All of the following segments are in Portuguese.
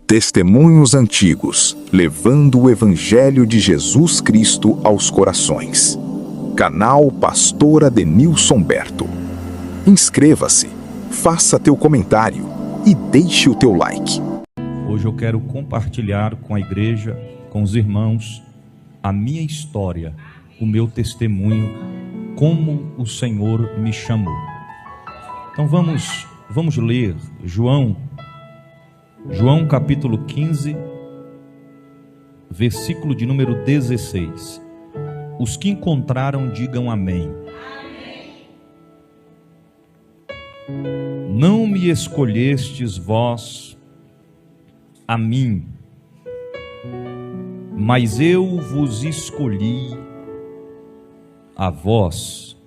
Testemunhos antigos, levando o Evangelho de Jesus Cristo aos corações. Canal Pastor Adenilson Berto. Inscreva-se, faça teu comentário e deixe o teu like. Hoje eu quero compartilhar com a igreja, com os irmãos, a minha história, o meu testemunho, como o Senhor me chamou. Então vamos ler João capítulo 15, versículo de número 16. Os que encontraram, digam amém. Não me escolhestes vós a mim, mas eu vos escolhi a vós,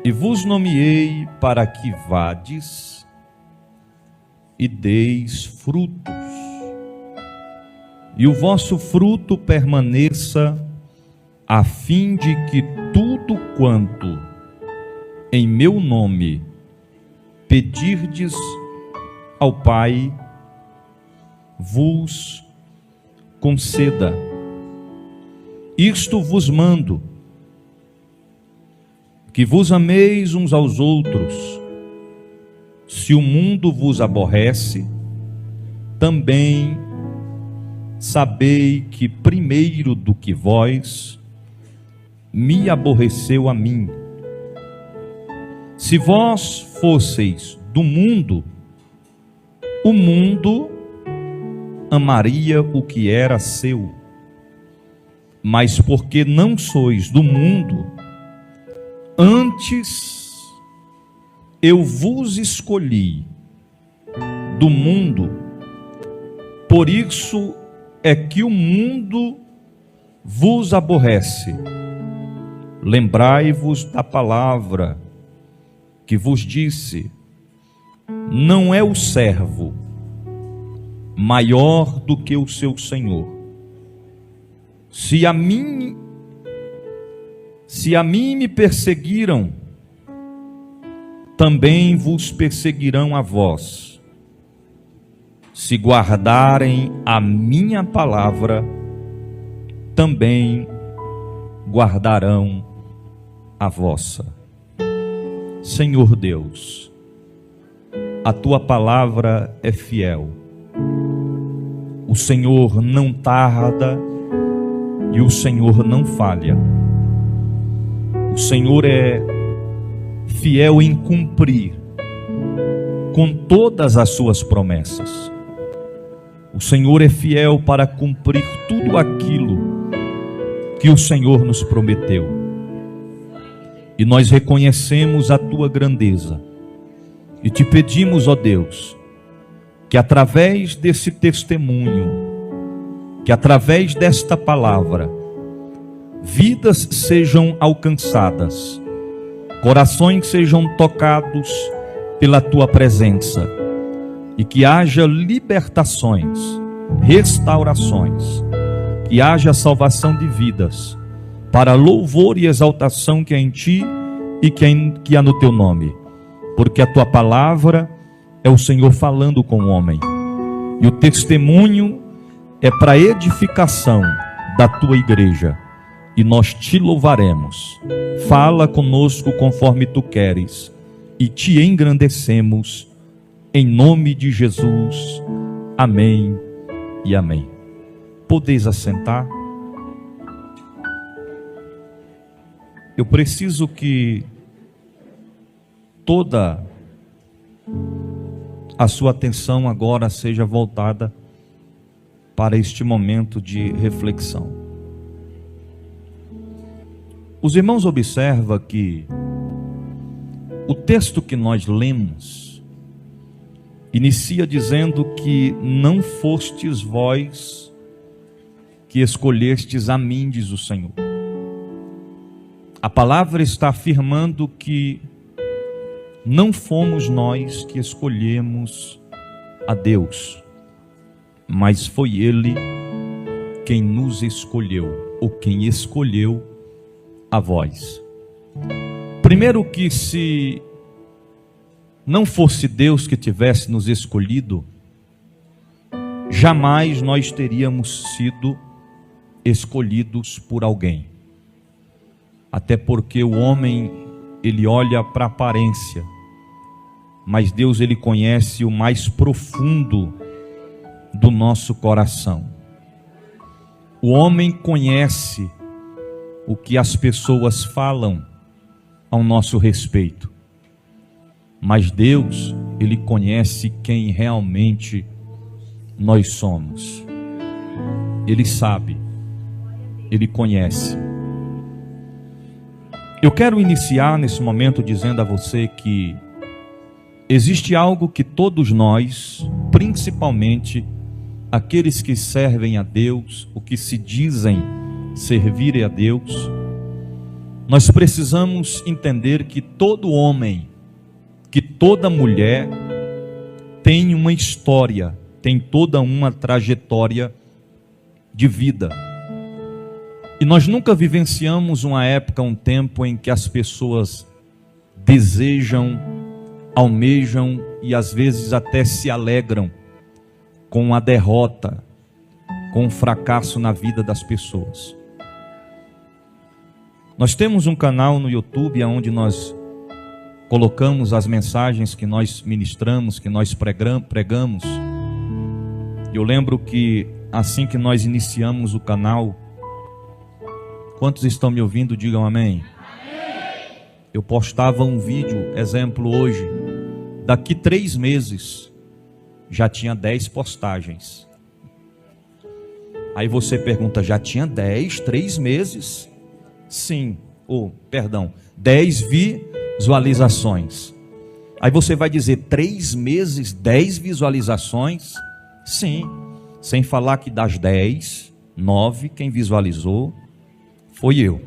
e vos nomeei para que vades e deis frutos, e o vosso fruto permaneça, a fim de que tudo quanto em meu nome pedirdes ao Pai, vos conceda. Isto vos mando, que vos ameis uns aos outros. Se o mundo vos aborrece, também sabei que primeiro do que vós, me aborreceu a mim. Se vós fosseis do mundo, o mundo amaria o que era seu. Mas porque não sois do mundo, antes eu vos escolhi do mundo, por isso é que o mundo vos aborrece. Lembrai-vos da palavra que vos disse: não é o servo maior do que o seu senhor. Se a mim me perseguiram, também vos perseguirão a vós. Se guardarem a minha palavra, também guardarão a vossa. Senhor Deus, a tua palavra é fiel. O Senhor não tarda e o Senhor não falha. O Senhor é fiel em cumprir com todas as suas promessas. O Senhor é fiel para cumprir tudo aquilo que o Senhor nos prometeu. E nós reconhecemos a tua grandeza e te pedimos, ó Deus, que através desse testemunho, que através desta palavra, vidas sejam alcançadas, corações sejam tocados pela tua presença, e que haja libertações, restaurações, que haja salvação de vidas, para louvor e exaltação que é em ti e que há no teu nome, porque a tua palavra é o Senhor falando com o homem, e o testemunho é para edificação da tua igreja, e nós te louvaremos. Fala conosco conforme tu queres, e te engrandecemos, em nome de Jesus. Amém e amém. Podeis assentar. Eu preciso que toda a sua atenção agora seja voltada para este momento de reflexão. Os irmãos observam que o texto que nós lemos inicia dizendo que não fostes vós que escolhestes a mim, diz o Senhor. A palavra está afirmando que não fomos nós que escolhemos a Deus, mas foi Ele quem nos escolheu, ou quem escolheu a vós. Primeiro, que se não fosse Deus que tivesse nos escolhido, jamais nós teríamos sido escolhidos por alguém. Até porque o homem, ele olha para a aparência, mas Deus, ele conhece o mais profundo do nosso coração. O homem conhece o que as pessoas falam ao nosso respeito, mas Deus, ele conhece quem realmente nós somos. Ele sabe, ele conhece. Eu quero iniciar nesse momento dizendo a você que existe algo que todos nós, principalmente aqueles que servem a Deus, o que se dizem servir a Deus, nós precisamos entender que todo homem, que toda mulher tem uma história, tem toda uma trajetória de vida. E nós nunca vivenciamos uma época, um tempo em que as pessoas desejam, almejam e às vezes até se alegram com a derrota, com o fracasso na vida das pessoas. Nós temos um canal no YouTube onde nós colocamos as mensagens que nós ministramos, que nós pregamos. Eu lembro que assim que nós iniciamos o canal, quantos estão me ouvindo, digam amém. Eu postava um vídeo, exemplo hoje, daqui 3 meses, já tinha 10 postagens. Aí você pergunta, já tinha 10, 3 meses? Sim, 10 visualizações. Aí você vai dizer, 3 meses, 10 visualizações? Sim, sem falar que das 10, 9, quem visualizou foi eu.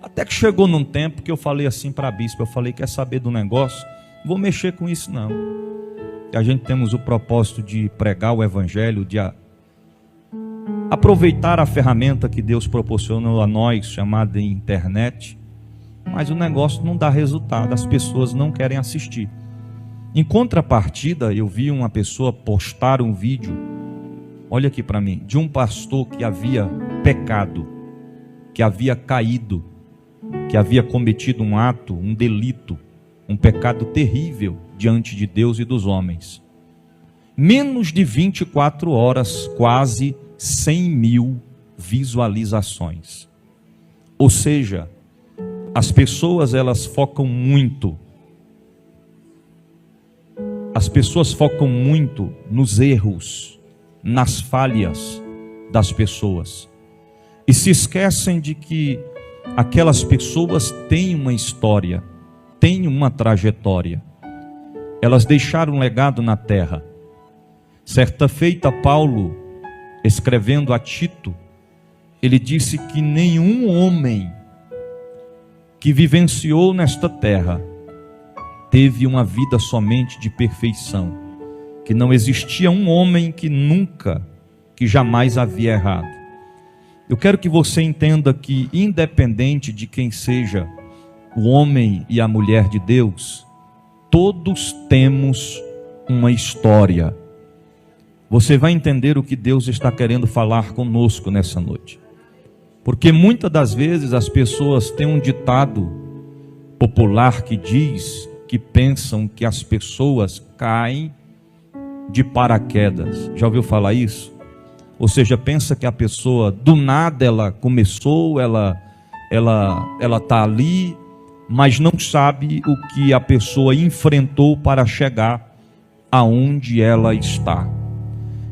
Até que chegou num tempo que eu falei assim para a bispa, eu falei, quer saber do negócio? Não vou mexer com isso não. E a gente temos o propósito de pregar o evangelho, de aproveitar a ferramenta que Deus proporcionou a nós, chamada internet, mas o negócio não dá resultado, as pessoas não querem assistir. Em contrapartida, eu vi uma pessoa postar um vídeo, olha aqui para mim, de um pastor que havia pecado, que havia caído, que havia cometido um ato, um delito, um pecado terrível diante de Deus e dos homens. Menos de 24 horas, quase 100 mil visualizações. Ou seja, as pessoas elas focam muito. As pessoas focam muito nos erros, nas falhas das pessoas. E se esquecem de que aquelas pessoas têm uma história, têm uma trajetória. Elas deixaram um legado na terra. Certa feita, Paulo, escrevendo a Tito, ele disse que nenhum homem que vivenciou nesta terra teve uma vida somente de perfeição, que não existia um homem que jamais havia errado. Eu quero que você entenda que, independente de quem seja o homem e a mulher de Deus, todos temos uma história. Você vai entender o que Deus está querendo falar conosco nessa noite. Porque muitas das vezes as pessoas têm um ditado popular que diz que pensam que as pessoas caem de paraquedas. Já ouviu falar isso? Ou seja, pensa que a pessoa, do nada ela começou, ela está ali, mas não sabe o que a pessoa enfrentou para chegar aonde ela está.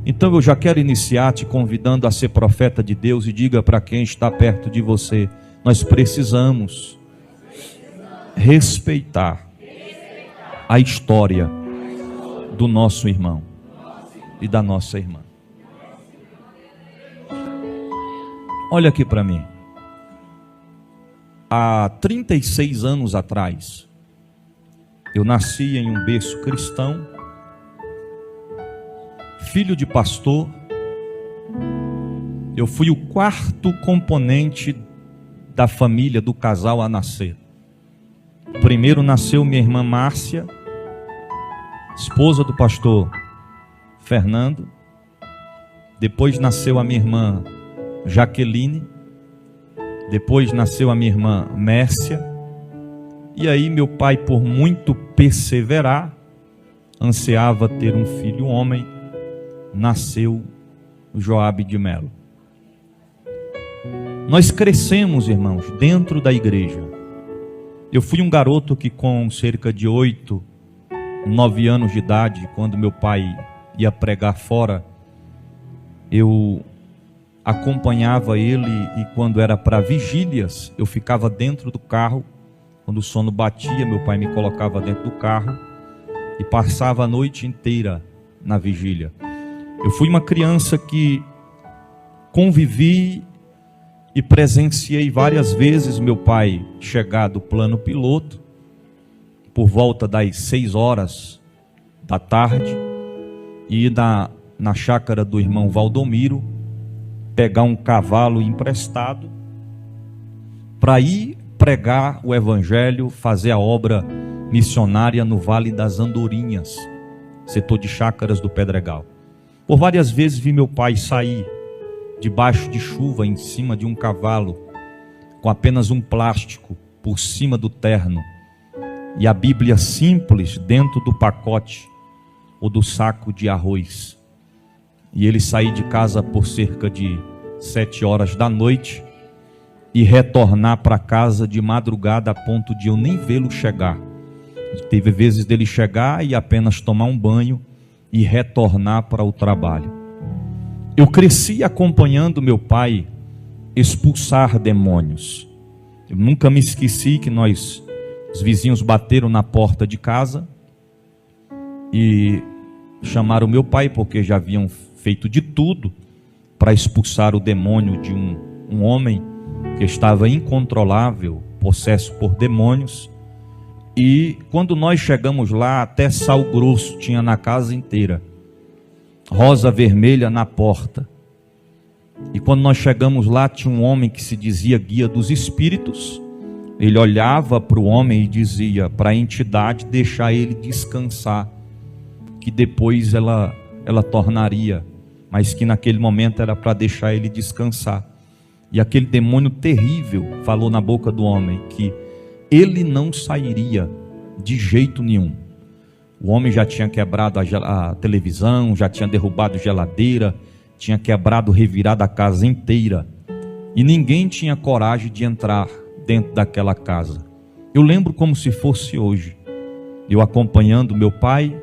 Então eu já quero iniciar te convidando a ser profeta de Deus e diga para quem está perto de você, nós precisamos respeitar a história do nosso irmão e da nossa irmã. Olha aqui para mim. Há 36 anos atrás, eu nasci em um berço cristão, filho de pastor. Eu fui o 4º componente da família, do casal a nascer. Primeiro nasceu minha irmã Márcia, esposa do pastor Fernando. Depois nasceu a minha irmã Jaqueline. Depois nasceu a minha irmã Mércia. E aí meu pai, por muito perseverar, ansiava ter um filho homem, nasceu Joabe de Melo. Nós crescemos, irmãos, dentro da igreja. Eu fui um garoto que com cerca de 8, 9 anos de idade, quando meu pai ia pregar fora, eu acompanhava ele, e quando era para vigílias, eu ficava dentro do carro. Quando o sono batia, meu pai me colocava dentro do carro e passava a noite inteira na vigília. Eu fui uma criança que convivi e presenciei várias vezes meu pai chegar do plano piloto por volta das 6 horas da tarde e ir na chácara do irmão Valdomiro pegar um cavalo emprestado para ir pregar o evangelho, fazer a obra missionária no Vale das Andorinhas, setor de chácaras do Pedregal. Por várias vezes vi meu pai sair debaixo de chuva em cima de um cavalo, com apenas um plástico por cima do terno e a Bíblia simples dentro do pacote ou do saco de arroz. E ele sair de casa por cerca de 7 horas da noite e retornar para casa de madrugada a ponto de eu nem vê-lo chegar. Teve vezes dele chegar e apenas tomar um banho e retornar para o trabalho. Eu cresci acompanhando meu pai expulsar demônios. Eu nunca me esqueci que os vizinhos bateram na porta de casa e chamaram meu pai, porque já haviam feito de tudo para expulsar o demônio de um homem que estava incontrolável, possesso por demônios. E quando nós chegamos lá, até sal grosso tinha na casa inteira, rosa vermelha na porta. E quando nós chegamos lá, tinha um homem que se dizia guia dos espíritos. Ele olhava para o homem e dizia para a entidade deixar ele descansar, que depois ela tornaria, mas que naquele momento era para deixar ele descansar. E aquele demônio terrível falou na boca do homem que ele não sairia de jeito nenhum. O homem já tinha quebrado a televisão, já tinha derrubado geladeira, tinha quebrado, revirado a casa inteira, e ninguém tinha coragem de entrar dentro daquela casa. Eu lembro como se fosse hoje, eu acompanhando meu pai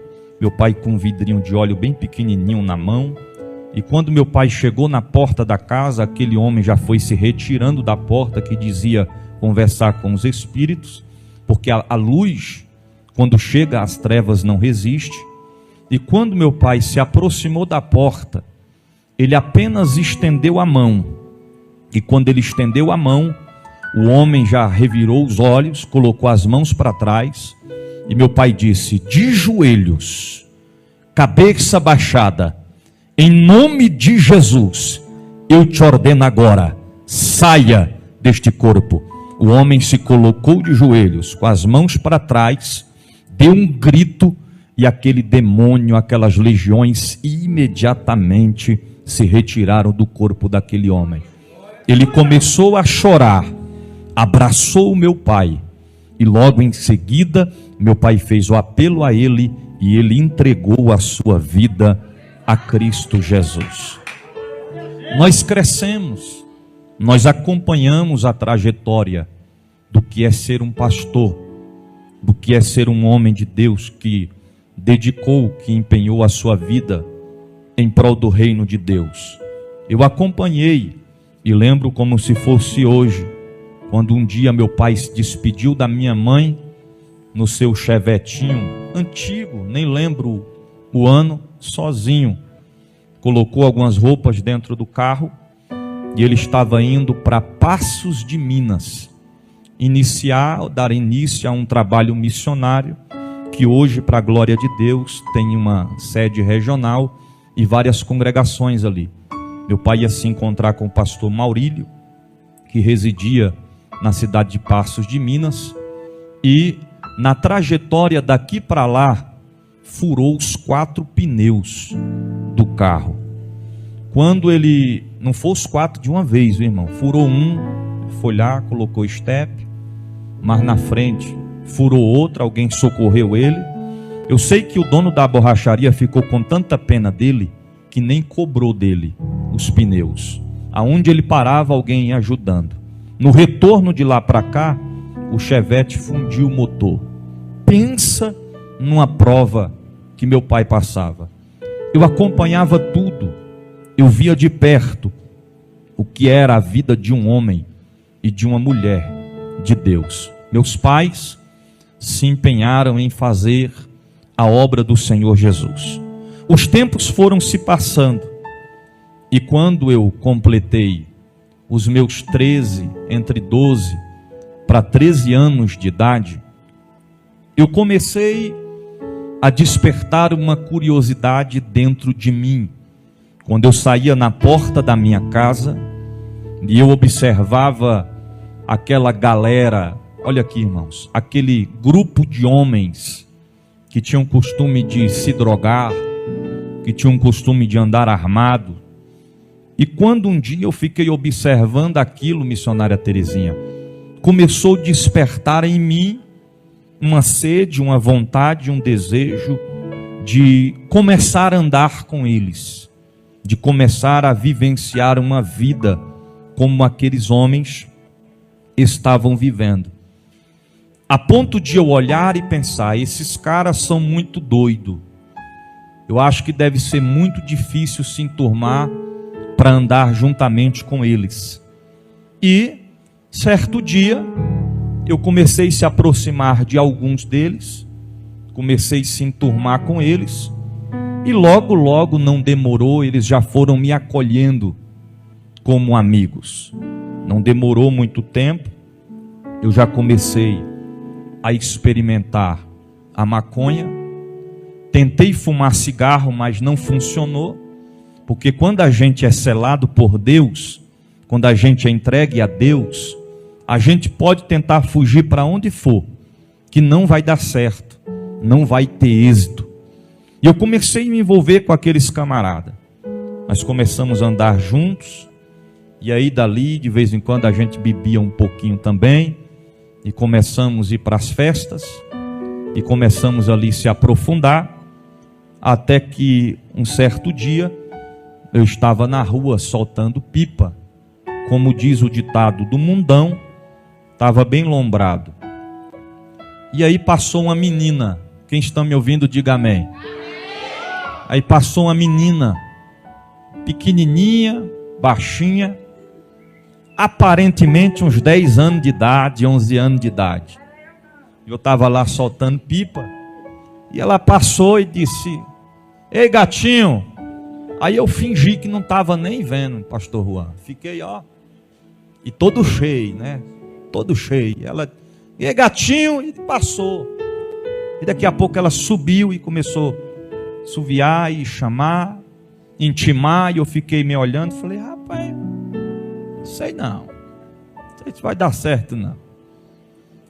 com um vidrinho de óleo bem pequenininho na mão. E quando meu pai chegou na porta da casa, aquele homem já foi se retirando da porta, que dizia conversar com os espíritos, porque a luz, quando chega às trevas, não resiste. E quando meu pai se aproximou da porta, ele apenas estendeu a mão. E quando ele estendeu a mão, o homem já revirou os olhos, colocou as mãos para trás, e meu pai disse: de joelhos, cabeça baixada, em nome de Jesus, eu te ordeno agora, saia deste corpo. O homem se colocou de joelhos, com as mãos para trás, deu um grito, e aquele demônio, aquelas legiões, imediatamente se retiraram do corpo daquele homem. Ele começou a chorar, abraçou o meu pai, e logo em seguida, meu pai fez o apelo a ele, e ele entregou a sua vida a Cristo Jesus. Nós crescemos, nós acompanhamos a trajetória do que é ser um pastor, do que é ser um homem de Deus que dedicou, que empenhou a sua vida em prol do reino de Deus. Eu acompanhei e lembro como se fosse hoje, quando um dia meu pai se despediu da minha mãe no seu chevetinho antigo, nem lembro o ano, sozinho, colocou algumas roupas dentro do carro e ele estava indo para Passos de Minas, dar início a um trabalho missionário, que hoje, para a glória de Deus, tem uma sede regional e várias congregações ali. Meu pai ia se encontrar com o pastor Maurílio, que residia na cidade de Passos de Minas, e na trajetória daqui para lá, furou os 4 pneus do carro. Quando ele, não foi os 4 de uma vez, viu, irmão? Furou um, foi lá, colocou step, mas na frente furou outro, alguém socorreu ele. Eu sei que o dono da borracharia ficou com tanta pena dele, que nem cobrou dele os pneus. Aonde ele parava, alguém ia ajudando. No retorno de lá para cá, o Chevette fundiu o motor. Pensa numa prova que meu pai passava. Eu acompanhava tudo. Eu via de perto o que era a vida de um homem e de uma mulher de Deus. Meus pais se empenharam em fazer a obra do Senhor Jesus. Os tempos foram se passando, e quando eu completei os meus 13, entre 12 para 13 anos de idade, eu comecei a despertar uma curiosidade dentro de mim. Quando eu saía na porta da minha casa e eu observava aquela galera, olha aqui, irmãos, aquele grupo de homens que tinham costume de se drogar, que tinham costume de andar armado. E quando um dia eu fiquei observando aquilo, missionária Terezinha, começou a despertar em mim uma sede, uma vontade, um desejo de começar a andar com eles, de começar a vivenciar uma vida como aqueles homens estavam vivendo. A ponto de eu olhar e pensar, esses caras são muito doidos. Eu acho que deve ser muito difícil se enturmar para andar juntamente com eles. E, certo dia, eu comecei a se aproximar de alguns deles, comecei a se enturmar com eles, e logo, não demorou, eles já foram me acolhendo como amigos. Não demorou muito tempo, eu já comecei a experimentar a maconha. Tentei fumar cigarro, mas não funcionou, porque quando a gente é selado por Deus, quando a gente é entregue a Deus, a gente pode tentar fugir para onde for, que não vai dar certo, não vai ter êxito. E eu comecei a me envolver com aqueles camaradas. Nós começamos a andar juntos, e aí dali, de vez em quando, a gente bebia um pouquinho também, e começamos a ir para as festas, e começamos ali a se aprofundar, até que um certo dia, eu estava na rua soltando pipa, como diz o ditado do mundão, estava bem lombrado. E aí passou uma menina, quem está me ouvindo diga amém. Aí passou uma menina, pequenininha, baixinha, aparentemente uns 10 anos de idade, 11 anos de idade. Eu estava lá soltando pipa, e ela passou e disse, ei gatinho. Aí eu fingi que não estava nem vendo, pastor Juan. Fiquei, ó, e todo cheio, né? Todo cheio. Ela, e aí gatinho, e passou. E daqui a pouco ela subiu e começou a assoviar e chamar, intimar. E eu fiquei me olhando, falei, rapaz, sei não sei se vai dar certo não.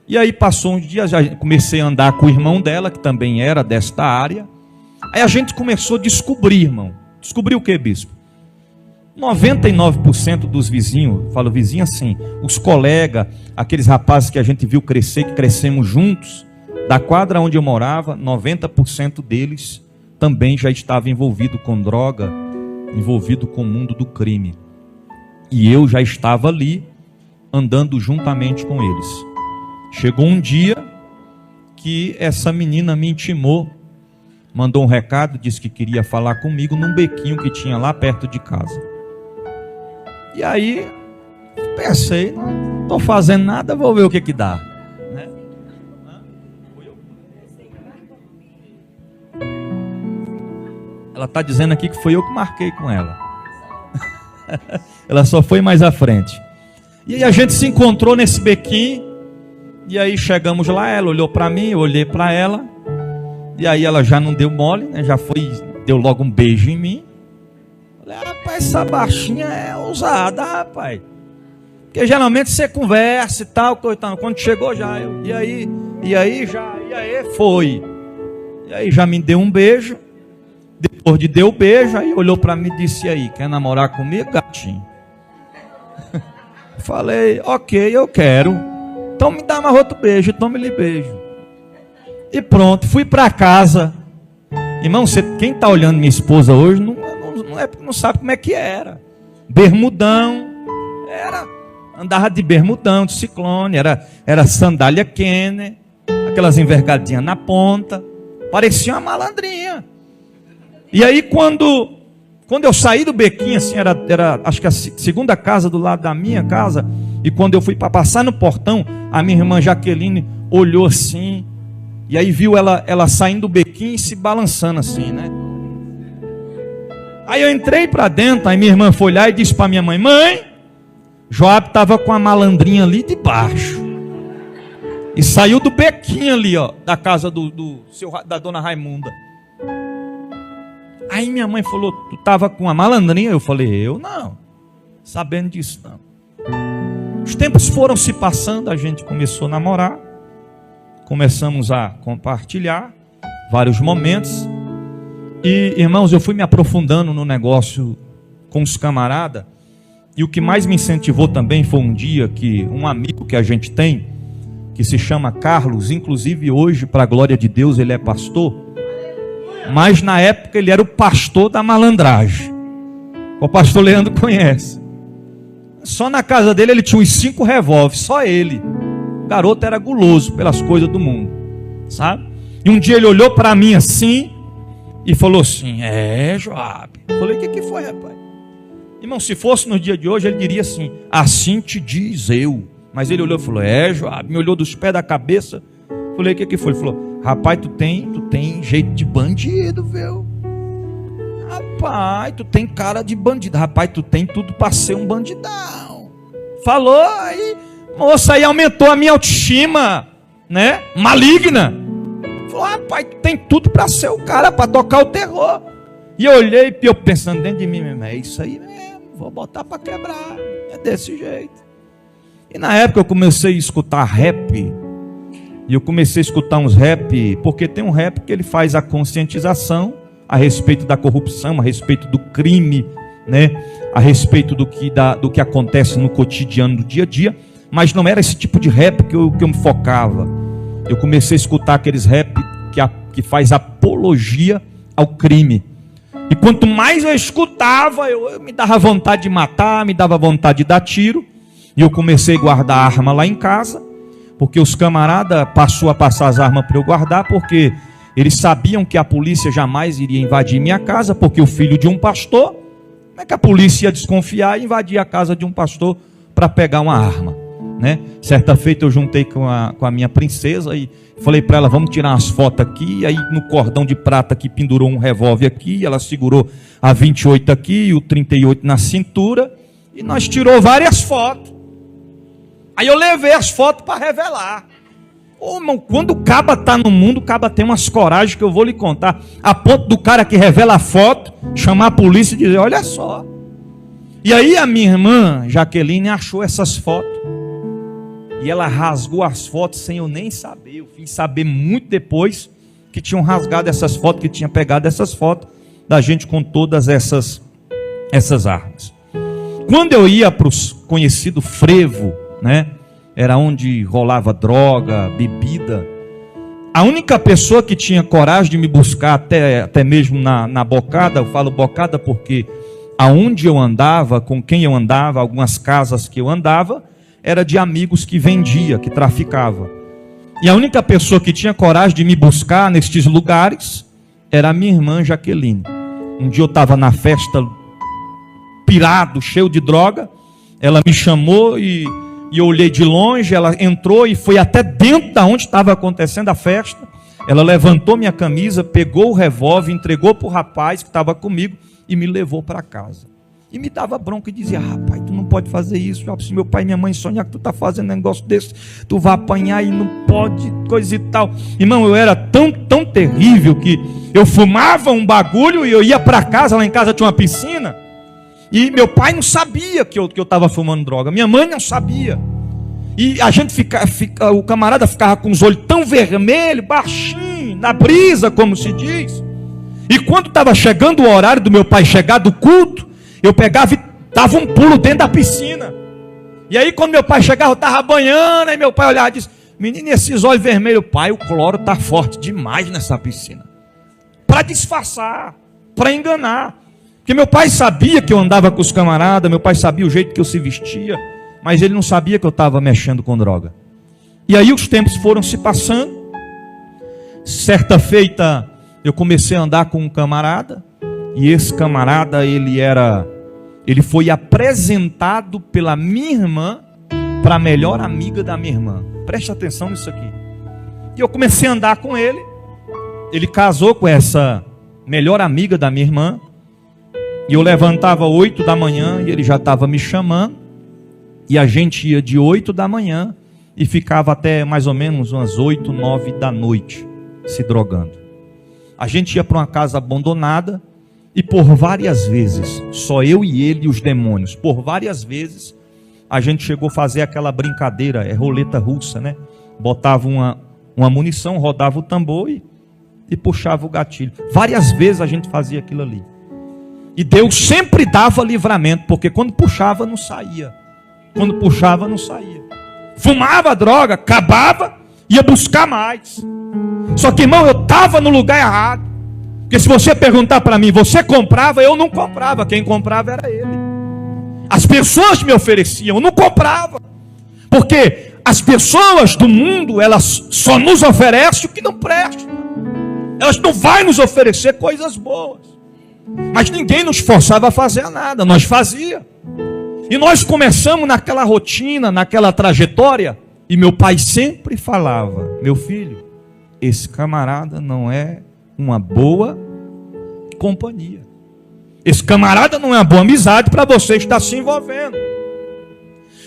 E aí passou uns dias, já comecei a andar com o irmão dela, que também era desta área. Aí a gente começou a descobrir, irmão. Descobriu o que, bispo? 99% dos vizinhos, falo vizinho assim, os colegas, aqueles rapazes que a gente viu crescer, que crescemos juntos, da quadra onde eu morava, 90% deles também já estava envolvido com droga, envolvido com o mundo do crime. E eu já estava ali, andando juntamente com eles. Chegou um dia que essa menina me intimou, mandou um recado, disse que queria falar comigo num bequinho que tinha lá perto de casa. E aí, pensei, não estou fazendo nada, vou ver o que dá. Né? Ela está dizendo aqui que foi eu que marquei com ela. Ela só foi mais à frente. E aí a gente se encontrou nesse bequinho. E aí chegamos lá, ela olhou para mim, eu olhei para ela. E aí ela já não deu mole, né? Já foi, deu logo um beijo em mim. Falei, rapaz, essa baixinha é ousada, rapaz. Porque geralmente você conversa e tal, coitado. Quando chegou já, e aí, foi. E aí já me deu um beijo. Depois de deu o beijo, aí olhou para mim e disse: aí, quer namorar comigo, gatinho? Falei: ok, eu quero. Então me dá mais outro beijo, tome-lhe beijo. E pronto, fui para casa. Irmão, quem está olhando minha esposa hoje não sabe como é que era. Bermudão, andava de bermudão, de ciclone, era sandália Kenner, aquelas envergadinhas na ponta, parecia uma malandrinha. E aí quando eu saí do bequinho, assim, era acho que a segunda casa do lado da minha casa, e quando eu fui para passar no portão, a minha irmã Jaqueline olhou assim, e aí viu ela saindo do bequinho e se balançando assim, né? Aí eu entrei para dentro, aí minha irmã foi olhar e disse para minha mãe: mãe, Joab estava com a malandrinha ali de baixo. E saiu do bequinho ali, ó, da casa da dona Raimunda. Aí minha mãe falou: tu estava com a malandrinha? Eu falei: eu não, sabendo disso não. Os tempos foram se passando, a gente começou a namorar, começamos a compartilhar vários momentos. E, irmãos, eu fui me aprofundando no negócio com os camaradas. E o que mais me incentivou também foi um dia que um amigo que a gente tem, que se chama Carlos, inclusive hoje, para a glória de Deus, ele é pastor. Mas na época ele era o pastor da malandragem. O pastor Leandro conhece. Só na casa dele ele tinha uns 5 revólveres, só ele. O garoto era guloso pelas coisas do mundo, sabe? E um dia ele olhou para mim assim e falou assim: Joab. Eu falei: o que foi, rapaz? Irmão, se fosse no dia de hoje, ele diria assim: assim te diz eu. Mas ele olhou e falou: Joab. Me olhou dos pés da cabeça. Eu falei: o que foi? Ele falou: rapaz, tu tem jeito de bandido, viu? Rapaz, tu tem cara de bandido. Rapaz, tu tem tudo para ser um bandidão. Falou, aí, moça, aí aumentou a minha autoestima, né? Maligna. Falou: rapaz, tu tem tudo para ser o cara, para tocar o terror. E eu olhei, e eu pensando dentro de mim mesmo: é isso aí mesmo, vou botar para quebrar. É desse jeito. E na época eu comecei a escutar rap. E eu comecei a escutar uns rap, porque tem um rap que ele faz a conscientização a respeito da corrupção, a respeito do crime, né? A respeito do que acontece no cotidiano do dia a dia. Mas não era esse tipo de rap que eu me focava. Eu comecei a escutar aqueles rap que faz apologia ao crime. E quanto mais eu escutava, eu me dava vontade de matar, me dava vontade de dar tiro. E eu comecei a guardar arma lá em casa, porque os camaradas passou a passar as armas para eu guardar, porque eles sabiam que a polícia jamais iria invadir minha casa, porque o filho de um pastor, como é que a polícia ia desconfiar e invadir a casa de um pastor para pegar uma arma, né? Certa feita eu juntei com a minha princesa e falei para ela: vamos tirar umas fotos aqui. E aí no cordão de prata que pendurou um revólver aqui, ela segurou a 28 aqui e o 38 na cintura, e nós tirou várias fotos. Aí eu levei as fotos para revelar. Ô, irmão, quando o caba está no mundo, o caba tem umas coragens que eu vou lhe contar. A ponto do cara que revela a foto chamar a polícia e dizer: olha só. E aí a minha irmã Jaqueline achou essas fotos. E ela rasgou as fotos sem eu nem saber. Eu fui saber muito depois que tinham rasgado essas fotos, que tinha pegado essas fotos da gente com todas essas armas. Quando eu ia para os conhecidos frevo, né? Era onde rolava droga, bebida. A única pessoa que tinha coragem de me buscar até mesmo na bocada, eu falo bocada porque aonde eu andava, com quem eu andava, algumas casas que eu andava, era de amigos que vendia, que traficava. E a única pessoa que tinha coragem de me buscar nestes lugares era a minha irmã Jaqueline. Um dia eu estava na festa, pirado, cheio de droga, ela me chamou e eu olhei de longe, ela entrou e foi até dentro da onde estava acontecendo a festa. Ela levantou minha camisa, pegou o revólver, entregou para o rapaz que estava comigo e me levou para casa. E me dava bronca e dizia: rapaz, tu não pode fazer isso. Se meu pai e minha mãe sonhar que tu está fazendo um negócio desse, tu vai apanhar e não pode, coisa e tal. Irmão, eu era tão terrível que eu fumava um bagulho e eu ia para casa, lá em casa tinha uma piscina. E meu pai não sabia que eu estava fumando droga. Minha mãe não sabia. E a gente o camarada ficava com os olhos tão vermelhos, baixinho, na brisa, como se diz. E quando estava chegando o horário do meu pai chegar do culto, eu pegava e dava um pulo dentro da piscina. E aí quando meu pai chegava, eu estava banhando, aí meu pai olhava e disse: menino, esses olhos vermelhos, pai, o cloro está forte demais nessa piscina. Para disfarçar, para enganar. Porque meu pai sabia que eu andava com os camaradas, meu pai sabia o jeito que eu se vestia, mas ele não sabia que eu estava mexendo com droga. E aí os tempos foram se passando. Certa feita eu comecei a andar com um camarada, e esse camarada ele foi apresentado pela minha irmã para a melhor amiga da minha irmã. Preste atenção nisso aqui. E eu comecei a andar com ele. Ele casou com essa melhor amiga da minha irmã. E eu levantava 8 da manhã e ele já estava me chamando. E a gente ia de 8 da manhã e ficava até mais ou menos umas 8, 9 da noite se drogando. A gente ia para uma casa abandonada e por várias vezes, só eu e ele e os demônios, por várias vezes, a gente chegou a fazer aquela brincadeira, roleta russa, né? Botava uma munição, rodava o tambor e puxava o gatilho. Várias vezes a gente fazia aquilo ali. E Deus sempre dava livramento, porque quando puxava não saía. Quando puxava não saía. Fumava droga, acabava, ia buscar mais. Só que, irmão, eu estava no lugar errado. Porque se você perguntar para mim, você comprava? Eu não comprava, quem comprava era ele. As pessoas me ofereciam, eu não comprava. Porque as pessoas do mundo, elas só nos oferecem o que não presta. Elas não vão nos oferecer coisas boas. Mas ninguém nos forçava a fazer nada, nós fazíamos. E nós começamos naquela rotina, naquela trajetória. E meu pai sempre falava: meu filho, esse camarada não é uma boa companhia. Esse camarada não é uma boa amizade para você estar se envolvendo.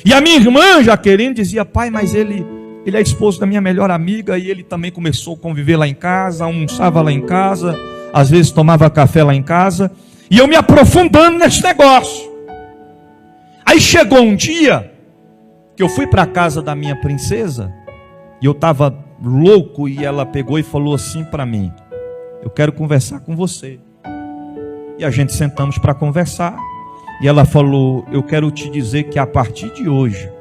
E a minha irmã, Jaqueline, dizia: pai, mas ele é esposo da minha melhor amiga e ele também começou a conviver lá em casa, almoçava lá em casa, às vezes tomava café lá em casa. E eu me aprofundando nesse negócio. Aí chegou um dia que eu fui para a casa da minha princesa e eu estava louco e ela pegou e falou assim para mim: eu quero conversar com você. E a gente sentamos para conversar. E ela falou: eu quero te dizer que a partir de hoje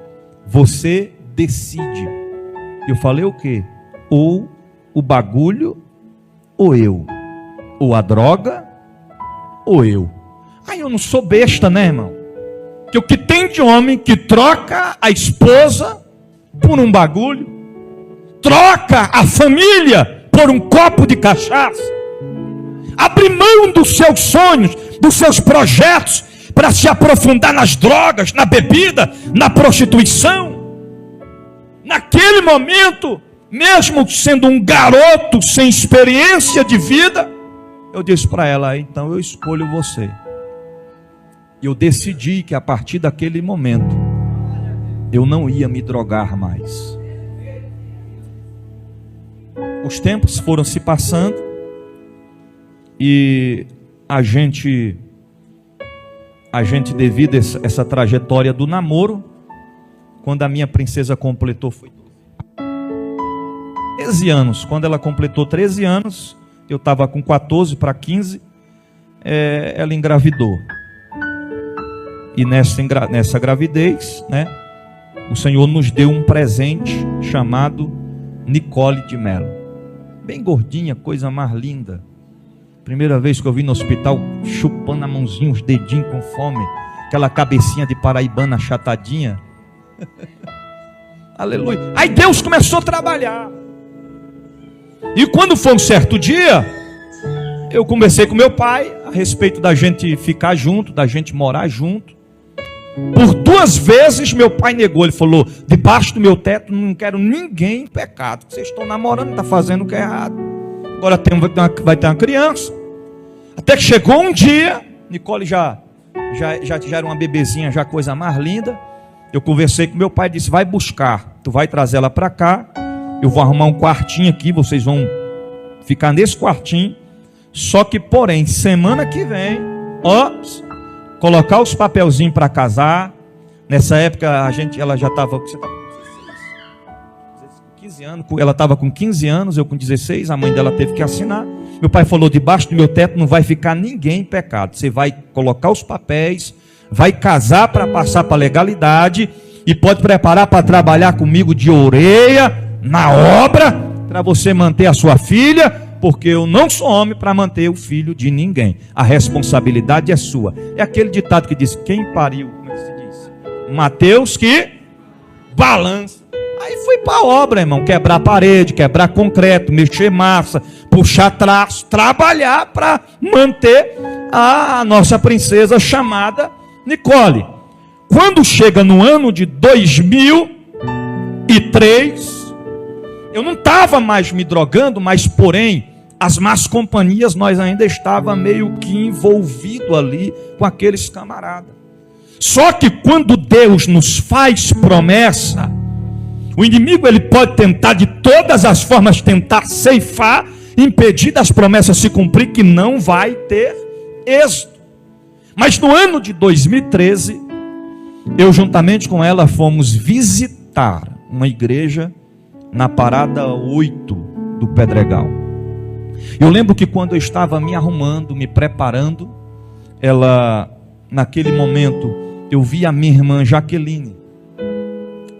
você decide. Eu falei: o quê? Ou o bagulho ou eu. Ou a droga ou eu. Aí eu não sou besta, né, irmão? Que o que tem de homem que troca a esposa por um bagulho, troca a família por um copo de cachaça, abre mão dos seus sonhos, dos seus projetos, para se aprofundar nas drogas, na bebida, na prostituição. Naquele momento, mesmo sendo um garoto sem experiência de vida, eu disse para ela: então eu escolho você. E eu decidi que a partir daquele momento eu não ia me drogar mais. Os tempos foram se passando e a gente devido a essa trajetória do namoro, quando a minha princesa completou, foi 13 anos. Quando ela completou 13 anos, eu estava com 14 para 15, ela engravidou. E nessa gravidez, né, o Senhor nos deu um presente chamado Nicole de Mello. Bem gordinha, coisa mais linda. Primeira vez que eu vi no hospital, chupando a mãozinha, os dedinhos com fome. Aquela cabecinha de paraibana achatadinha. Aleluia. Aí Deus começou a trabalhar. E quando foi um certo dia, eu conversei com meu pai a respeito da gente ficar junto, da gente morar junto. Por 2 vezes meu pai negou. Ele falou: debaixo do meu teto não quero ninguém em pecado. Vocês estão namorando, está fazendo o que é errado. Agora vai ter uma criança. Até que chegou um dia, Nicole já era uma bebezinha, já coisa mais linda. Eu conversei com meu pai e disse: vai buscar, tu vai trazer ela para cá. Eu vou arrumar um quartinho aqui, vocês vão ficar nesse quartinho. Só que, porém, semana que vem, colocar os papelzinhos para casar. Nessa época ela já estava, você estava com 15 anos, ela estava com 15 anos, eu com 16, a mãe dela teve que assinar. Meu pai falou: debaixo do meu teto não vai ficar ninguém em pecado. Você vai colocar os papéis, vai casar para passar para a legalidade e pode preparar para trabalhar comigo de orelha na obra para você manter a sua filha, porque eu não sou homem para manter o filho de ninguém. A responsabilidade é sua. É aquele ditado que diz: quem pariu, como é que se diz? Mateus que balança. Aí fui para a obra, irmão, quebrar parede, quebrar concreto, mexer massa, puxar traço, trabalhar para manter a nossa princesa chamada Nicole. Quando chega no ano de 2003, eu não estava mais me drogando, mas porém, as más companhias, nós ainda estava meio que envolvido ali com aqueles camaradas. Só que quando Deus nos faz promessa, o inimigo ele pode tentar de todas as formas, tentar ceifar, impedir das promessas se cumprir, que não vai ter êxito. Mas no ano de 2013, eu juntamente com ela fomos visitar uma igreja na parada 8 do Pedregal. Eu lembro que quando eu estava me arrumando, me preparando, ela, naquele momento, eu vi a minha irmã Jaqueline.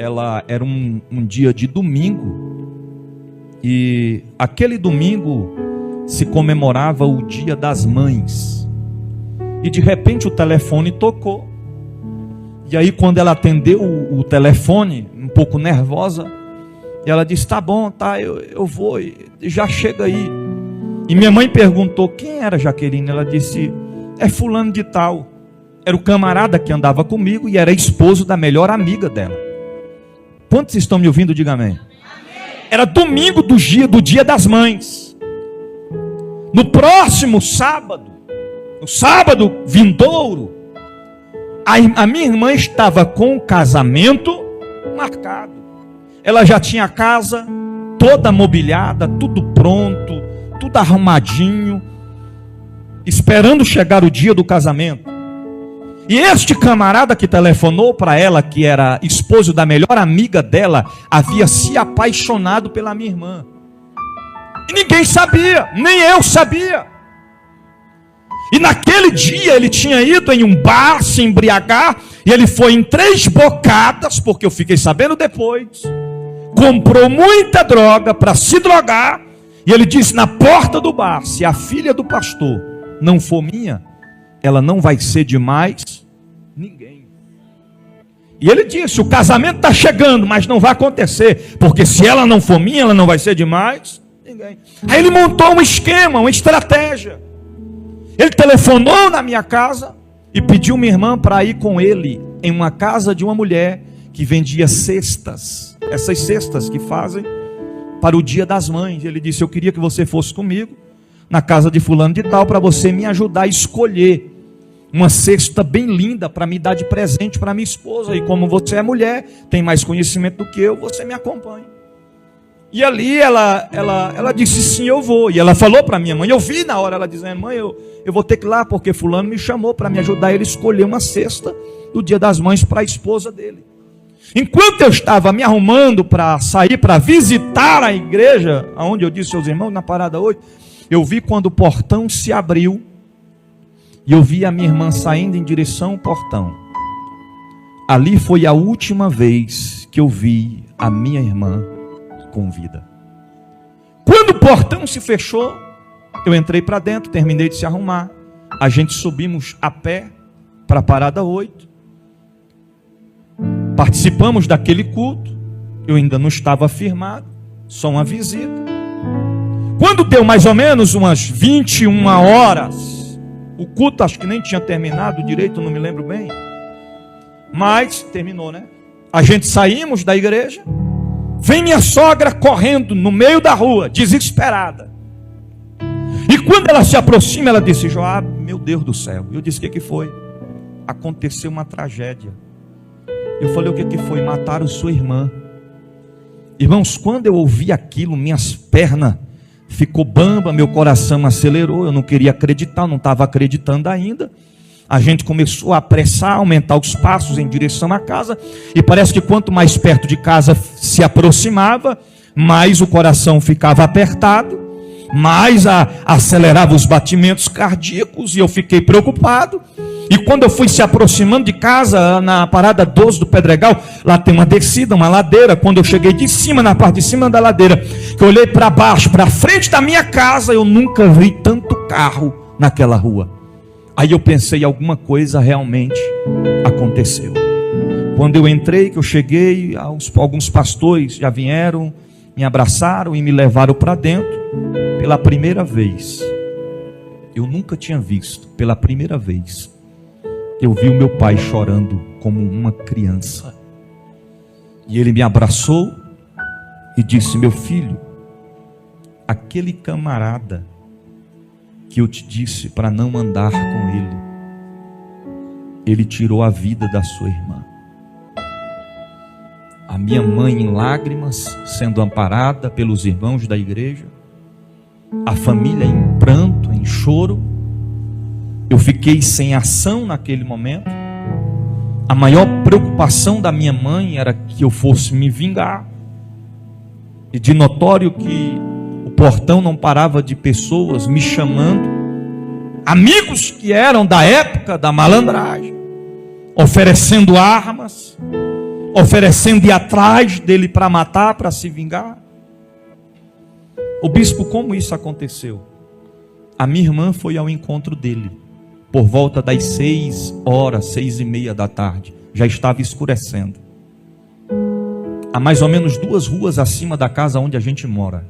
Ela era um dia de domingo, e aquele domingo se comemorava o Dia das Mães. E de repente o telefone tocou. E aí quando ela atendeu o telefone, um pouco nervosa, ela disse: tá bom, tá, eu vou, já chega aí. E minha mãe perguntou: quem era Jaqueline? Ela disse: é fulano de tal. Era o camarada que andava comigo e era esposo da melhor amiga dela. Quantos estão me ouvindo? Diga amém. Era domingo do dia das mães. No próximo sábado, no sábado vindouro, a minha irmã estava com o casamento marcado. Ela já tinha a casa toda mobiliada, tudo pronto, tudo arrumadinho, esperando chegar o dia do casamento. E este camarada que telefonou para ela, que era esposo da melhor amiga dela, havia se apaixonado pela minha irmã. E ninguém sabia, nem eu sabia. E naquele dia ele tinha ido em um bar se embriagar, e ele foi em 3 bocadas, porque eu fiquei sabendo depois. Comprou muita droga para se drogar, e ele disse na porta do bar: se a filha do pastor não for minha, ela não vai ser de mais ninguém. E ele disse: o casamento está chegando, mas não vai acontecer, porque se ela não for minha, ela não vai ser de mais ninguém. Aí ele montou um esquema, uma estratégia. Ele telefonou na minha casa e pediu minha irmã para ir com ele em uma casa de uma mulher que vendia cestas, essas cestas que fazem para o Dia das Mães. Ele disse: eu queria que você fosse comigo na casa de fulano de tal, para você me ajudar a escolher uma cesta bem linda para me dar de presente para minha esposa. E como você é mulher, tem mais conhecimento do que eu, você me acompanha. E ali ela disse: sim, eu vou. E ela falou para minha mãe, eu vi na hora ela dizendo: mãe, eu vou ter que ir lá, porque fulano me chamou para me ajudar ele a escolher uma cesta do Dia das Mães para a esposa dele. Enquanto eu estava me arrumando para sair, para visitar a igreja, onde eu disse aos irmãos, na parada 8, eu vi quando o portão se abriu, e eu vi a minha irmã saindo em direção ao portão. Ali foi a última vez que eu vi a minha irmã com vida. Quando o portão se fechou, eu entrei para dentro, terminei de se arrumar. A gente subimos a pé para a parada 8. Participamos daquele culto. Eu ainda não estava firmado, só uma visita. Quando deu mais ou menos umas 21 horas, o culto acho que nem tinha terminado direito, não me lembro bem, mas terminou, né? A gente saímos da igreja, vem minha sogra correndo no meio da rua, desesperada. E quando ela se aproxima, ela disse: Joab, meu Deus do céu. Eu disse: o que foi? Aconteceu uma tragédia. Eu falei: o que foi? Mataram sua irmã. Irmãos, quando eu ouvi aquilo, minhas pernas ficou bamba, meu coração acelerou. Eu não queria acreditar, não estava acreditando ainda. A gente começou a apressar, aumentar os passos em direção à casa, e parece que quanto mais perto de casa se aproximava, mais o coração ficava apertado. mais acelerava os batimentos cardíacos e eu fiquei preocupado. E quando eu fui se aproximando de casa, na parada 12 do Pedregal, lá tem uma descida, uma ladeira. Quando eu cheguei de cima, na parte de cima da ladeira, que eu olhei para baixo, para frente da minha casa, eu nunca vi tanto carro naquela rua. Aí eu pensei, alguma coisa realmente aconteceu. Quando eu entrei, que eu cheguei, alguns pastores já vieram, me abraçaram e me levaram para dentro. Pela primeira vez, eu nunca tinha visto, pela primeira vez, eu vi o meu pai chorando como uma criança. E ele me abraçou e disse: meu filho, aquele camarada que eu te disse para não andar com ele tirou a vida da sua irmã. A minha mãe em lágrimas, sendo amparada pelos irmãos da igreja, a família em pranto, em choro. Eu fiquei sem ação naquele momento. A maior preocupação da minha mãe era que eu fosse me vingar. E de notório que o portão não parava de pessoas me chamando, amigos que eram da época da malandragem, oferecendo armas, oferecendo ir atrás dele para matar, para se vingar. O bispo, como isso aconteceu? A minha irmã foi ao encontro dele por volta das 6 horas, 6:30 da tarde. Já estava escurecendo. A mais ou menos 2 ruas acima da casa onde a gente mora.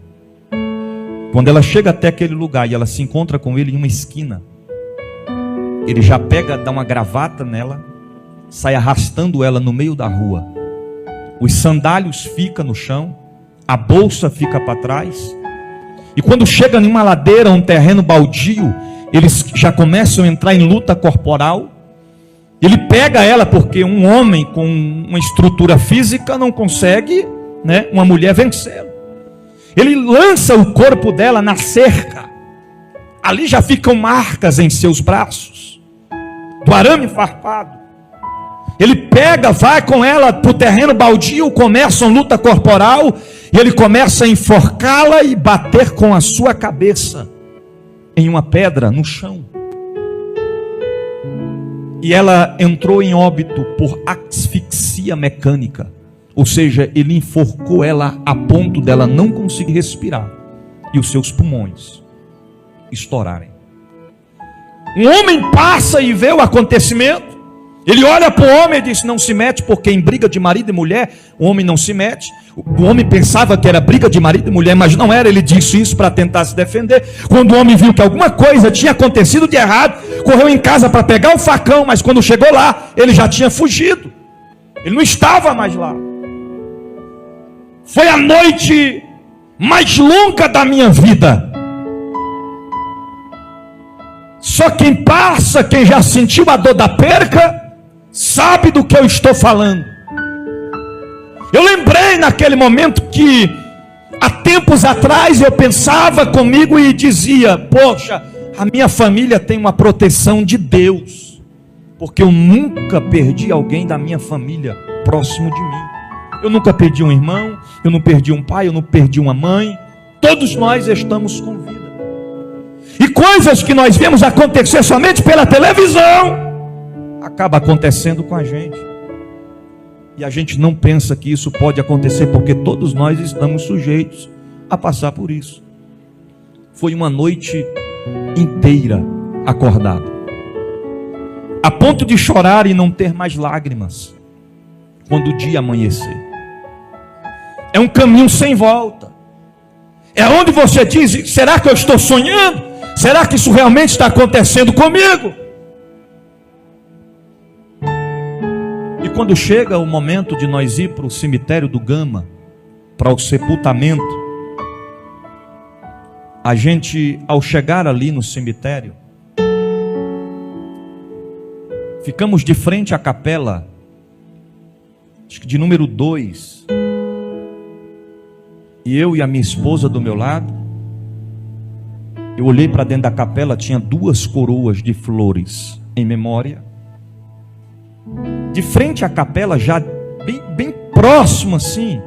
Quando ela chega até aquele lugar e ela se encontra com ele em uma esquina, ele já pega, dá uma gravata nela, sai arrastando ela no meio da rua. Os sandálios ficam no chão, a bolsa fica para trás. E quando chega em uma ladeira, um terreno baldio, eles já começam a entrar em luta corporal. Ele pega ela porque um homem com uma estrutura física não consegue, uma mulher vencê-lo. Ele lança o corpo dela na cerca. Ali já ficam marcas em seus braços, do arame farpado. Ele pega, vai com ela para o terreno baldio, começam luta corporal, e ele começa a enforcá-la e bater com a sua cabeça em uma pedra no chão. E ela entrou em óbito por asfixia mecânica. Ou seja, ele enforcou ela a ponto dela não conseguir respirar e os seus pulmões estourarem. Um homem passa e vê o acontecimento. Ele olha para o homem e diz: não se mete, porque em briga de marido e mulher o homem não se mete. O homem pensava que era briga de marido e mulher, mas não era. Ele disse isso para tentar se defender. Quando o homem viu que alguma coisa tinha acontecido de errado, correu em casa para pegar o facão, mas quando chegou lá, ele já tinha fugido. Ele não estava mais lá. Foi a noite mais longa da minha vida. Só quem passa, quem já sentiu a dor da perca, sabe do que eu estou falando. Eu lembrei naquele momento que há tempos atrás eu pensava comigo e dizia: poxa, a minha família tem uma proteção de Deus, porque eu nunca perdi alguém da minha família próximo de mim. Eu nunca perdi um irmão, eu não perdi um pai, eu não perdi uma mãe. Todos nós estamos com vida. E coisas que nós vemos acontecer somente pela televisão acaba acontecendo com a gente. E a gente não pensa que isso pode acontecer, porque todos nós estamos sujeitos a passar por isso. Foi uma noite inteira acordado, a ponto de chorar e não ter mais lágrimas quando o dia amanhecer. É um caminho sem volta. É onde você diz: será que eu estou sonhando? Será que isso realmente está acontecendo comigo? E quando chega o momento de nós ir para o cemitério do Gama, para o sepultamento, a gente, ao chegar ali no cemitério, ficamos de frente à capela, acho que de número 2, e eu e a minha esposa do meu lado. Eu olhei para dentro da capela, tinha 2 coroas de flores em memória. De frente à capela, já bem próximo assim,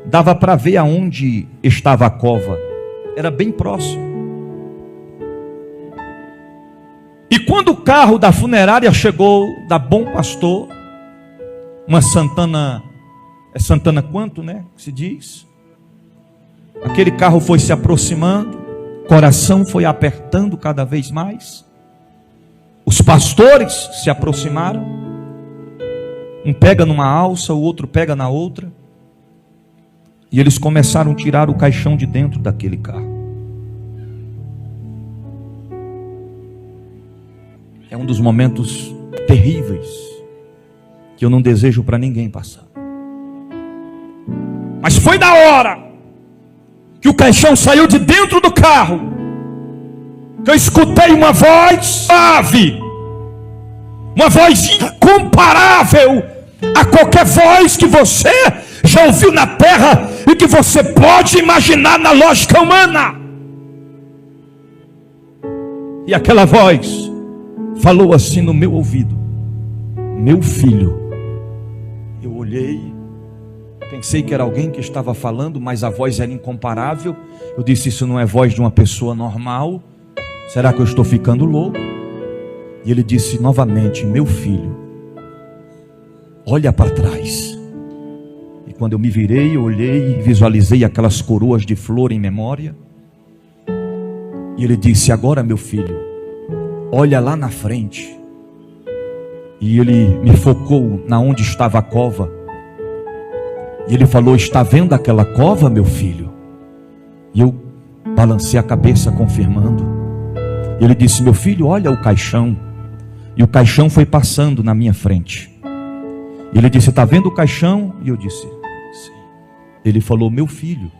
dava para ver aonde estava a cova. Era bem próximo. E quando o carro da funerária chegou, da Bom Pastor, uma Santana, é Santana quanto, né? Que se diz? Aquele carro foi se aproximando, o coração foi apertando cada vez mais. Os pastores se aproximaram. Um pega numa alça, o outro pega na outra. E eles começaram a tirar o caixão de dentro daquele carro. É um dos momentos terríveis que eu não desejo para ninguém passar. Mas foi da hora que o caixão saiu de dentro do carro, que eu escutei uma voz suave, uma voz incomparável a qualquer voz que você já ouviu na terra e que você pode imaginar na lógica humana. E aquela voz falou assim no meu ouvido: meu filho. Eu olhei, pensei que era alguém que estava falando, mas a voz era incomparável. Eu disse: isso não é voz de uma pessoa normal. Será que eu estou ficando louco? E ele disse novamente: meu filho, olha para trás. E quando eu me virei, eu olhei e visualizei aquelas coroas de flor em memória. E ele disse: agora, meu filho, olha lá na frente. E ele me focou na onde estava a cova. E ele falou: está vendo aquela cova, meu filho? E eu balancei a cabeça confirmando. E ele disse: meu filho, olha o caixão. E o caixão foi passando na minha frente. E ele disse: está vendo o caixão? E eu disse: sim. Ele falou: meu filho,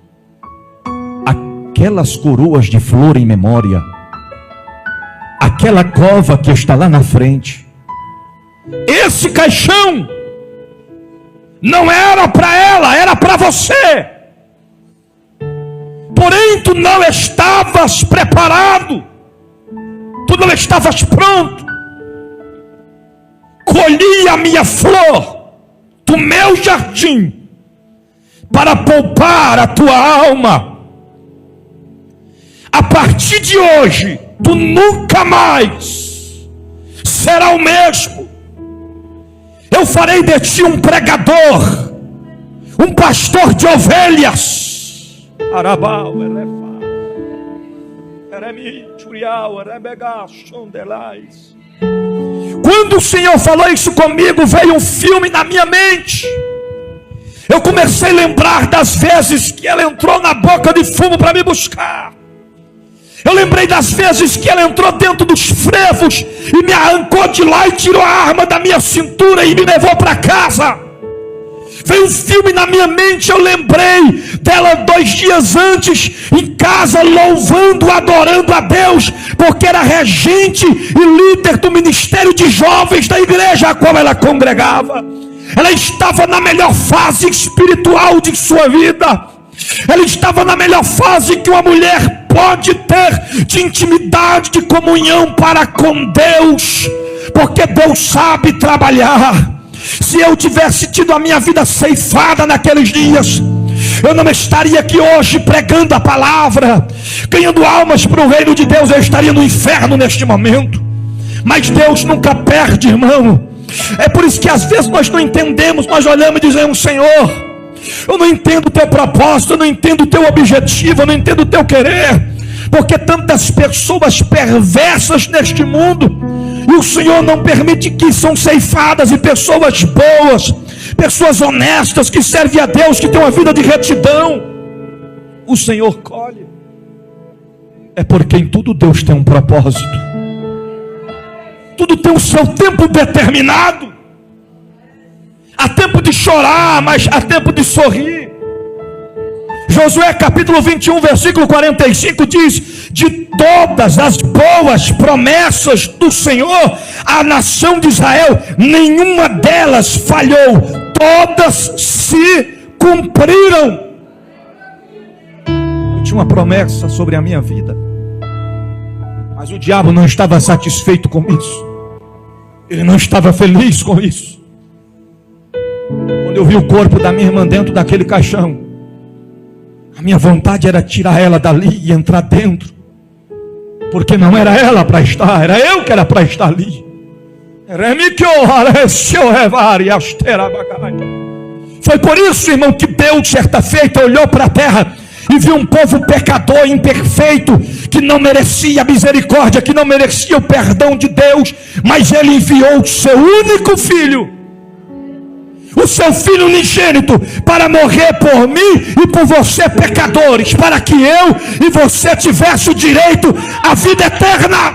aquelas coroas de flor em memória, aquela cova que está lá na frente, esse caixão não era para ela, era para você. Porém tu não estavas preparado, tu não estavas pronto. Colhi a minha flor do meu jardim para poupar a tua alma. A partir de hoje tu nunca mais será o mesmo. Eu farei de ti um pregador, um pastor de ovelhas. Arabau, Elefa, Eremi, Churiau, Erebegá, Chondelais. Quando o Senhor falou isso comigo, veio um filme na minha mente. Eu comecei a lembrar das vezes que ela entrou na boca de fumo para me buscar. Eu lembrei das vezes que ela entrou dentro dos frevos e me arrancou de lá e tirou a arma da minha cintura e me levou para casa. Veio um filme na minha mente, eu lembrei dela 2 dias antes, em casa, louvando, adorando a Deus, porque era regente e líder do ministério de jovens da igreja a qual ela congregava. Ela estava na melhor fase espiritual de sua vida. Ela estava na melhor fase que uma mulher pode ter de intimidade, de comunhão para com Deus, porque Deus sabe trabalhar. Se eu tivesse tido a minha vida ceifada naqueles dias, eu não estaria aqui hoje pregando a palavra, ganhando almas para o reino de Deus. Eu estaria no inferno neste momento. Mas Deus nunca perde, irmão. É por isso que às vezes nós não entendemos. Nós olhamos e dizemos: Senhor, eu não entendo o teu propósito, eu não entendo o teu objetivo, eu não entendo o teu querer, porque tantas pessoas perversas neste mundo, e o Senhor não permite que são ceifadas, e pessoas boas, pessoas honestas, que servem a Deus, que têm uma vida de retidão, o Senhor colhe. É porque em tudo Deus tem um propósito, tudo tem o seu tempo determinado. Há tempo de chorar, mas há tempo de sorrir. Josué capítulo 21, versículo 45 diz: de todas as boas promessas do Senhor à nação de Israel, nenhuma delas falhou, todas se cumpriram. Eu tinha uma promessa sobre a minha vida, mas o diabo não estava satisfeito com isso. Ele não estava feliz com isso. Quando eu vi o corpo da minha irmã dentro daquele caixão, A minha vontade era tirar ela dali e entrar dentro, porque não era ela para estar, era eu que era para estar ali. Foi por isso, irmão, que Deus certa feita olhou para a terra e viu um povo pecador, imperfeito, que não merecia a misericórdia, que não merecia o perdão de Deus, mas Ele enviou o seu único filho, o seu filho unigênito, para morrer por mim e por você, pecadores, para que eu e você tivesse o direito à vida eterna.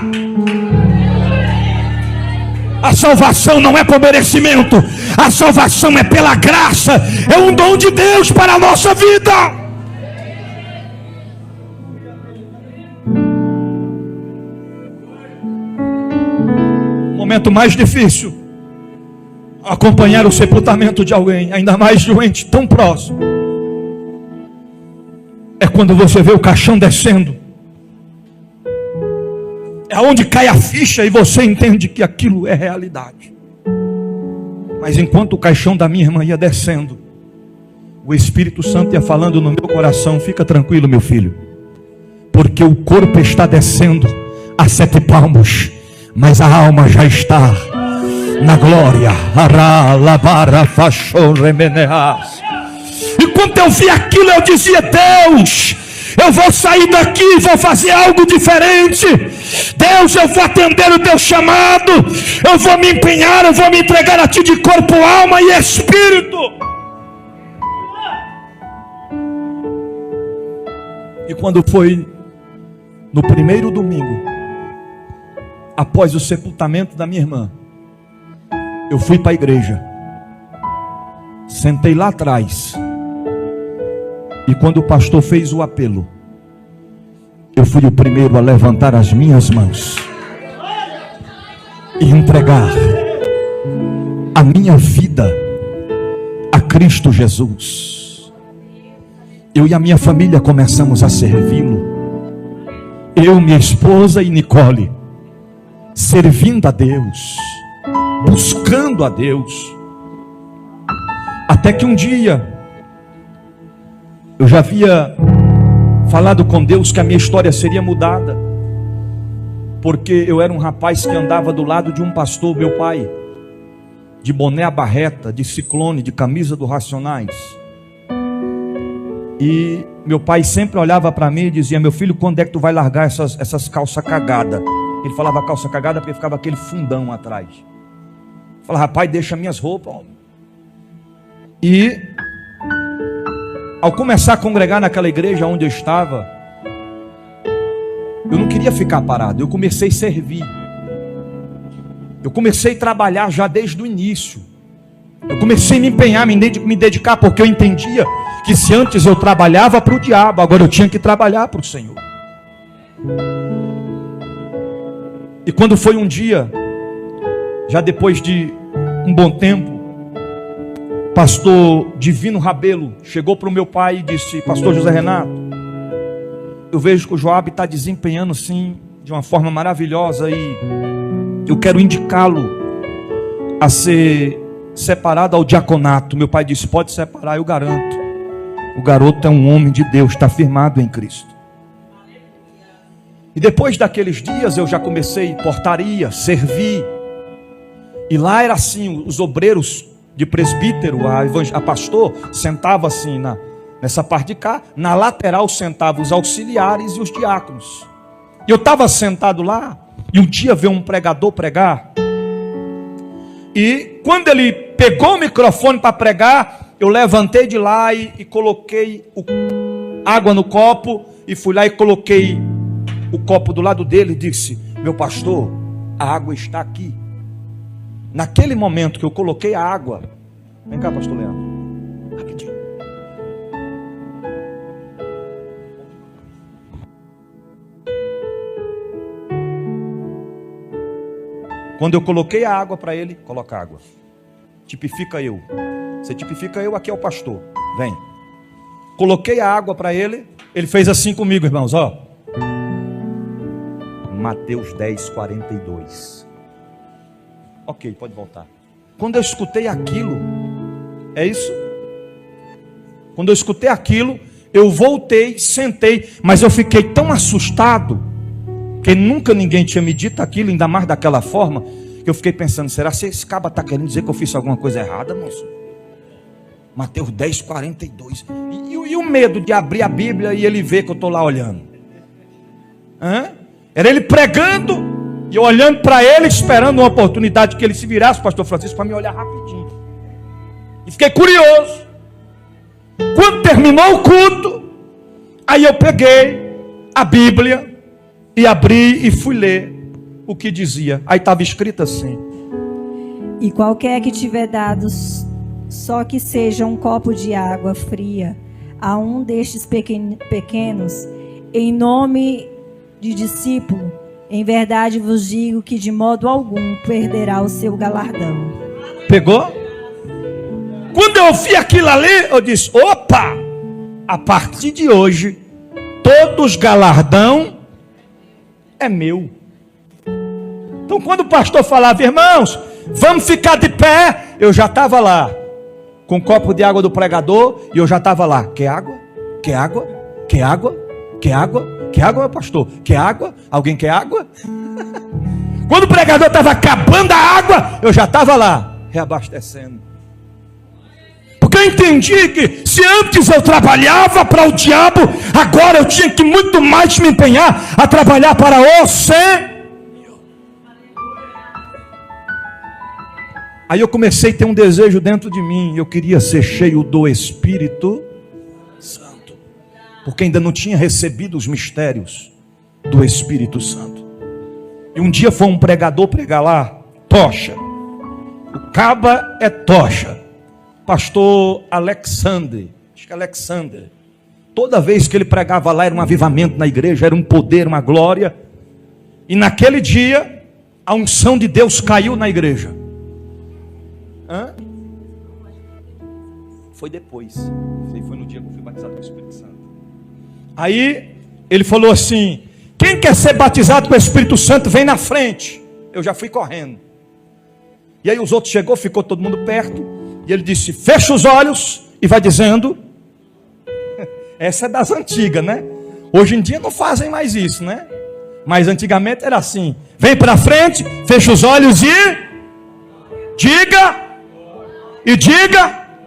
A salvação não é por merecimento, a salvação é pela graça, é um dom de Deus para a nossa vida. O momento mais difícil, acompanhar o sepultamento de alguém, ainda mais de um ente tão próximo, é quando você vê o caixão descendo. É onde cai a ficha e você entende que aquilo é realidade. Mas enquanto o caixão da minha irmã ia descendo, o Espírito Santo ia falando no meu coração: fica tranquilo, meu filho, porque o corpo está descendo a 7 palmos, mas a alma já está na glória. E quando eu vi aquilo, eu dizia: Deus, eu vou sair daqui e vou fazer algo diferente. Deus, eu vou atender o teu chamado, eu vou me empenhar, eu vou me entregar a ti de corpo, alma e espírito. E quando foi no primeiro domingo após o sepultamento da minha irmã, eu fui para a igreja, sentei lá atrás, e quando o pastor fez o apelo, eu fui o primeiro a levantar as minhas mãos e entregar a minha vida a Cristo Jesus. Eu e a minha família começamos a servi-lo. Eu, minha esposa e Nicole, servindo a Deus, buscando a Deus. Até que um dia eu já havia falado com Deus que a minha história seria mudada, porque eu era um rapaz que andava do lado de um pastor, meu pai, de boné à barreta, de Ciclone, de camisa do Racionais. E meu pai sempre olhava para mim e dizia: meu filho, quando é que tu vai largar essas calças cagadas? Ele falava calça cagada porque ficava aquele fundão atrás. Eu falava: rapaz, deixa minhas roupas. E ao começar a congregar naquela igreja onde eu estava, eu não queria ficar parado, eu comecei a servir. Eu comecei a trabalhar já desde o início. Eu comecei a me empenhar, me dedicar, porque eu entendia que se antes eu trabalhava para o diabo, agora eu tinha que trabalhar para o Senhor. E quando foi um dia, já depois de um bom tempo, pastor Divino Rabelo chegou para o meu pai e disse: pastor José Renato, eu vejo que o Joab está desempenhando sim de uma forma maravilhosa e eu quero indicá-lo a ser separado ao diaconato. Meu pai disse: pode separar, eu garanto. O garoto é um homem de Deus, está firmado em Cristo. E depois daqueles dias eu já comecei portaria, servir. E lá era assim, os obreiros de presbítero, a pastor, sentava assim nessa parte de cá. Na lateral sentavam os auxiliares e os diáconos. E eu estava sentado lá, e um dia veio um pregador pregar. E quando ele pegou o microfone para pregar, eu levantei de lá e coloquei água no copo, e fui lá e coloquei o copo do lado dele e disse: meu pastor, a água está aqui. Naquele momento que eu coloquei a água, vem cá, pastor Leandro, rapidinho. Quando eu coloquei a água para ele, coloca água. Tipifica eu. Você tipifica eu, aqui é o pastor. Vem. Coloquei a água para ele, ele fez assim comigo, irmãos, ó. Mateus 10, 42. Ok, pode voltar. Quando eu escutei aquilo, é isso? Quando eu escutei aquilo, Eu voltei, sentei, mas eu fiquei tão assustado, que nunca ninguém tinha me dito aquilo, ainda mais daquela forma, que eu fiquei pensando, será que esse caba está querendo dizer que eu fiz alguma coisa errada, moço? Mateus 10, 42. E o medo de abrir a Bíblia e ele ver que eu estou lá olhando? Era ele pregando e eu olhando para ele, esperando uma oportunidade que ele se virasse, pastor Francisco, para me olhar rapidinho. E fiquei curioso. Quando terminou o culto, aí eu peguei a Bíblia e abri e fui ler o que dizia. Aí estava escrito assim: e qualquer que tiver dado só que seja um copo de água fria a um destes pequenos, em nome de discípulo, em verdade vos digo que de modo algum perderá o seu galardão. Pegou? Quando eu vi aquilo ali, eu disse: opa, a partir de hoje, todos galardão é meu. Então quando o pastor falava, irmãos, vamos ficar de pé, eu já estava lá, com um copo de água do pregador, e eu já estava lá, quer água? Quer água? Quer água? Quer água? Quer água, pastor? Quer água? Alguém quer água? Quando o pregador estava acabando a água, eu já estava lá, reabastecendo. Porque eu entendi que se antes eu trabalhava para o diabo, agora eu tinha que muito mais me empenhar a trabalhar para o Senhor. Aí eu comecei a ter um desejo dentro de mim, eu queria ser cheio do Espírito Santo, porque ainda não tinha recebido os mistérios do Espírito Santo. E um dia foi um pregador pregar lá, tocha, o caba é tocha, pastor Alexander, acho que é Alexander. Toda vez que ele pregava lá era um avivamento na igreja, era um poder, uma glória. E naquele dia a unção de Deus caiu na igreja. Foi depois, foi no dia que eu fui batizado com o Espírito Santo. Aí ele falou assim: quem quer ser batizado com o Espírito Santo vem na frente. Eu já fui correndo. E aí os outros chegou, ficou todo mundo perto, e ele disse: fecha os olhos e vai dizendo. Essa é das antigas, né? Hoje em dia não fazem mais isso, né? Mas antigamente era assim: vem para frente, fecha os olhos e diga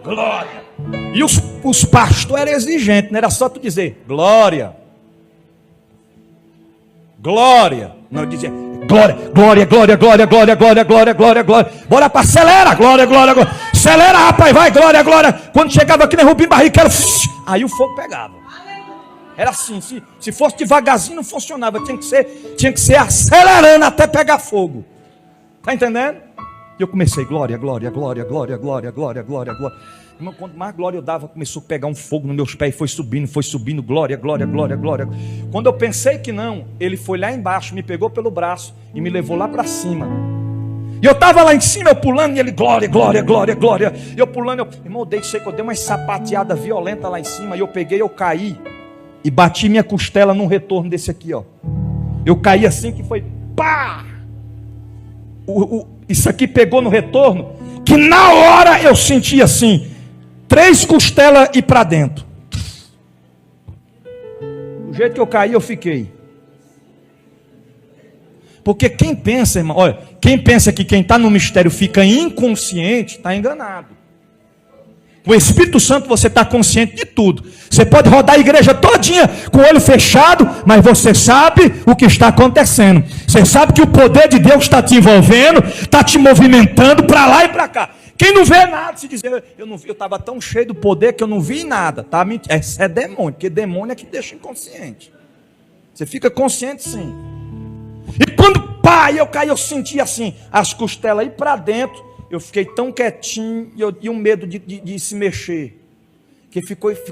glória. E os pastores eram exigentes, não era só tu dizer glória. Glória. Não, eu dizia glória, glória, glória, glória, glória, glória, glória, glória, glória. Bora para acelera, glória, glória, glória. Acelera, rapaz, vai, glória, glória. Quando chegava aqui na Rubim Barrichello, aí o fogo pegava. Era assim, se fosse devagarzinho não funcionava, tinha que ser acelerando até pegar fogo. Tá entendendo? E eu comecei, glória, glória, glória, glória, glória, glória, glória, glória. Irmão, quanto mais glória eu dava, começou a pegar um fogo nos meus pés, foi subindo, glória, glória, glória, glória. Quando eu pensei que não, ele foi lá embaixo, me pegou pelo braço e me levou lá para cima. E eu estava lá em cima, eu pulando, e ele, glória, glória, glória, glória. E eu pulando, irmão, eu deixei que eu dei uma sapateada violenta lá em cima, e eu peguei, eu caí, e bati minha costela num retorno desse aqui, ó. Eu caí assim, que foi, pá! Isso aqui pegou no retorno, que na hora eu senti assim, 3 costelas e para dentro. Do jeito que eu caí, eu fiquei. Porque quem pensa, irmão, olha, quem pensa que quem está no mistério fica inconsciente, está enganado. Com o Espírito Santo você está consciente de tudo. Você pode rodar a igreja todinha com o olho fechado, mas você sabe o que está acontecendo. Você sabe que o poder de Deus está te envolvendo, está te movimentando para lá e para cá. Quem não vê nada, se dizer, eu estava tão cheio do poder que eu não vi nada. Tá? Esse é demônio, porque demônio é que deixa inconsciente. Você fica consciente sim. E quando eu caí, eu senti assim, as costelas aí para dentro. Eu fiquei tão quietinho e um medo de se mexer. Que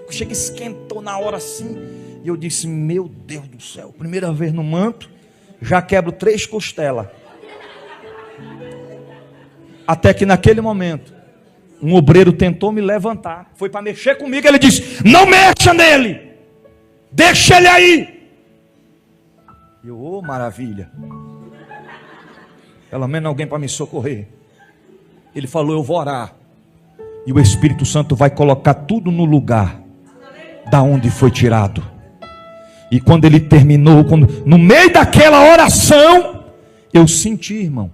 chega, esquentou na hora assim. E eu disse, meu Deus do céu, primeira vez no manto, já quebro 3 costelas. Até que naquele momento, um obreiro tentou me levantar. Foi para mexer comigo, ele disse, não mexa nele. Deixa ele aí. Eu, maravilha. Pelo menos alguém para me socorrer. Ele falou, eu vou orar. E o Espírito Santo vai colocar tudo no lugar da onde foi tirado. E quando ele terminou, no meio daquela oração, eu senti, irmão,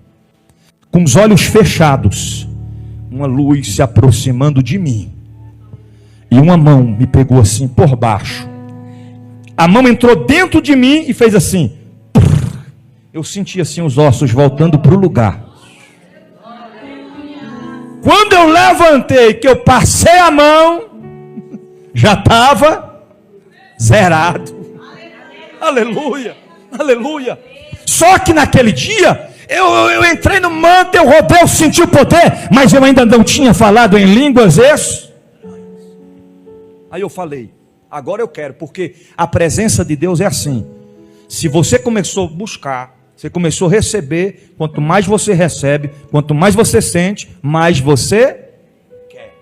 com os olhos fechados, uma luz se aproximando de mim. E uma mão me pegou assim por baixo. A mão entrou dentro de mim e fez assim. Eu senti assim os ossos voltando para o lugar. Quando eu levantei, que eu passei a mão, já estava zerado. Aleluia, aleluia. Só que naquele dia, eu entrei no manto, eu rodei, eu senti o poder, mas eu ainda não tinha falado em línguas isso. Aí eu falei, agora eu quero, porque a presença de Deus é assim. Se você começou a buscar, você começou a receber, quanto mais você recebe, quanto mais você sente, mais você quer.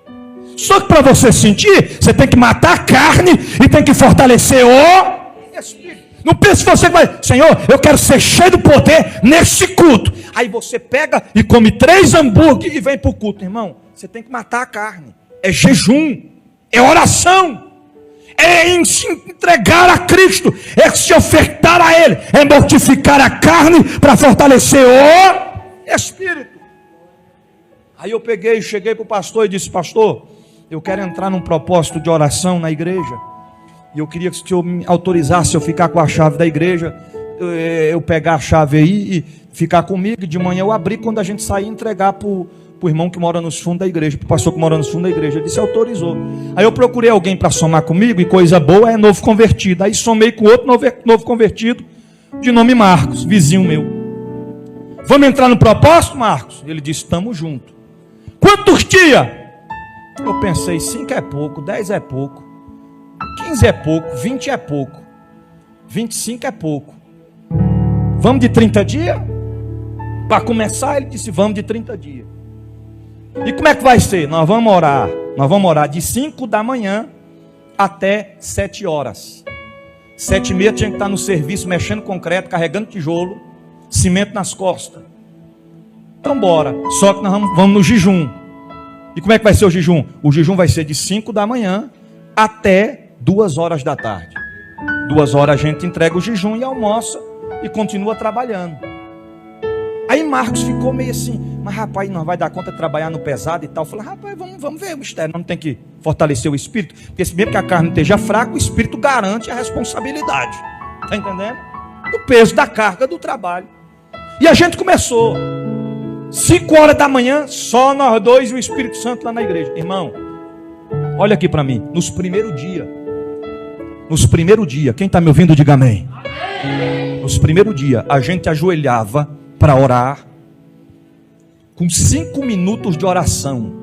Só que para você sentir, você tem que matar a carne e tem que fortalecer o Espírito. Não pense que você vai, Senhor, eu quero ser cheio do poder nesse culto. Aí você pega e come 3 hambúrgueres e vem para o culto. Irmão, você tem que matar a carne. É jejum, é oração, é se entregar a Cristo, é se ofertar a Ele, é mortificar a carne para fortalecer o Espírito. Aí eu peguei, cheguei para o pastor e disse, pastor, eu quero entrar num propósito de oração na igreja, e eu queria que o senhor me autorizasse eu ficar com a chave da igreja, eu pegar a chave aí e ficar comigo, e de manhã eu abrir quando a gente sair e entregar para o irmão que mora nos fundos da igreja, para o pastor que mora nos fundos da igreja. Ele disse, autorizou. Aí eu procurei alguém para somar comigo, e coisa boa é novo convertido. Aí somei com outro novo convertido, de nome Marcos, vizinho meu. Vamos entrar no propósito, Marcos? Ele disse, estamos juntos. Quantos dias? Eu pensei, 5 é pouco, 10 é pouco, 15 é pouco, 20 é pouco, 25 é pouco. Vamos de 30 dias? Para começar, ele disse, vamos de 30 dias. E como é que vai ser? Nós vamos orar de 5 da manhã até 7 horas. 7h30 tinha que estar no serviço, mexendo concreto, carregando tijolo, cimento nas costas. Então bora, só que nós vamos no jejum. E como é que vai ser o jejum? O jejum vai ser de 5 da manhã até 2 horas da tarde. 2 horas a gente entrega o jejum e almoça e continua trabalhando. Aí Marcos ficou meio assim, mas rapaz, não vai dar conta de trabalhar no pesado e tal. Eu falei, rapaz, vamos ver o mistério, não tem que fortalecer o espírito, porque se mesmo que a carne esteja fraca, o espírito garante a responsabilidade, está entendendo? O peso da carga do trabalho. E a gente começou, 5 horas da manhã, só nós dois e o Espírito Santo lá na igreja. Irmão, olha aqui para mim, nos primeiros dias, quem está me ouvindo, diga amém. Nos primeiros dias, a gente ajoelhava para orar, com 5 minutos de oração,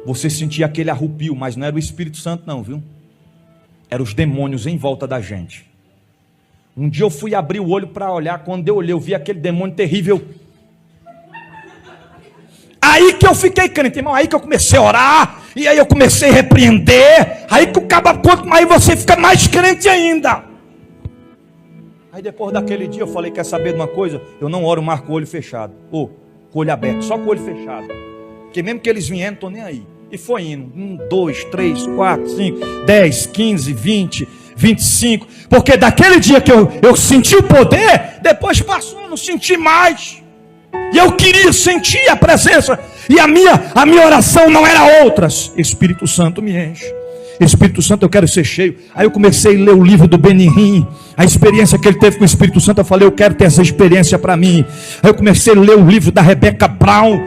você sentia aquele arrupio, mas não era o Espírito Santo não, viu? Eram os demônios em volta da gente. Um dia eu fui abrir o olho para olhar, quando eu olhei, eu vi aquele demônio terrível. Aí que eu fiquei crente, irmão, aí que eu comecei a orar, e aí eu comecei a repreender, aí que o cabo, quanto mais você fica mais crente ainda. Aí depois daquele dia eu falei, quer saber de uma coisa? Eu não oro mais com o olho fechado, ou com o olho aberto, só com o olho fechado. Porque mesmo que eles vierem, não estou nem aí. E foi indo, 1, 2, 3, 4, 5, 10, 15, 20, 25. Porque daquele dia que eu senti o poder, depois passou, eu não senti mais. E eu queria sentir a presença. E a minha oração não era outras. Espírito Santo me enche. Espírito Santo, eu quero ser cheio. Aí eu comecei a ler o livro do Benihim, a experiência que ele teve com o Espírito Santo. Eu falei, eu quero ter essa experiência para mim. Aí eu comecei a ler o livro da Rebecca Brown,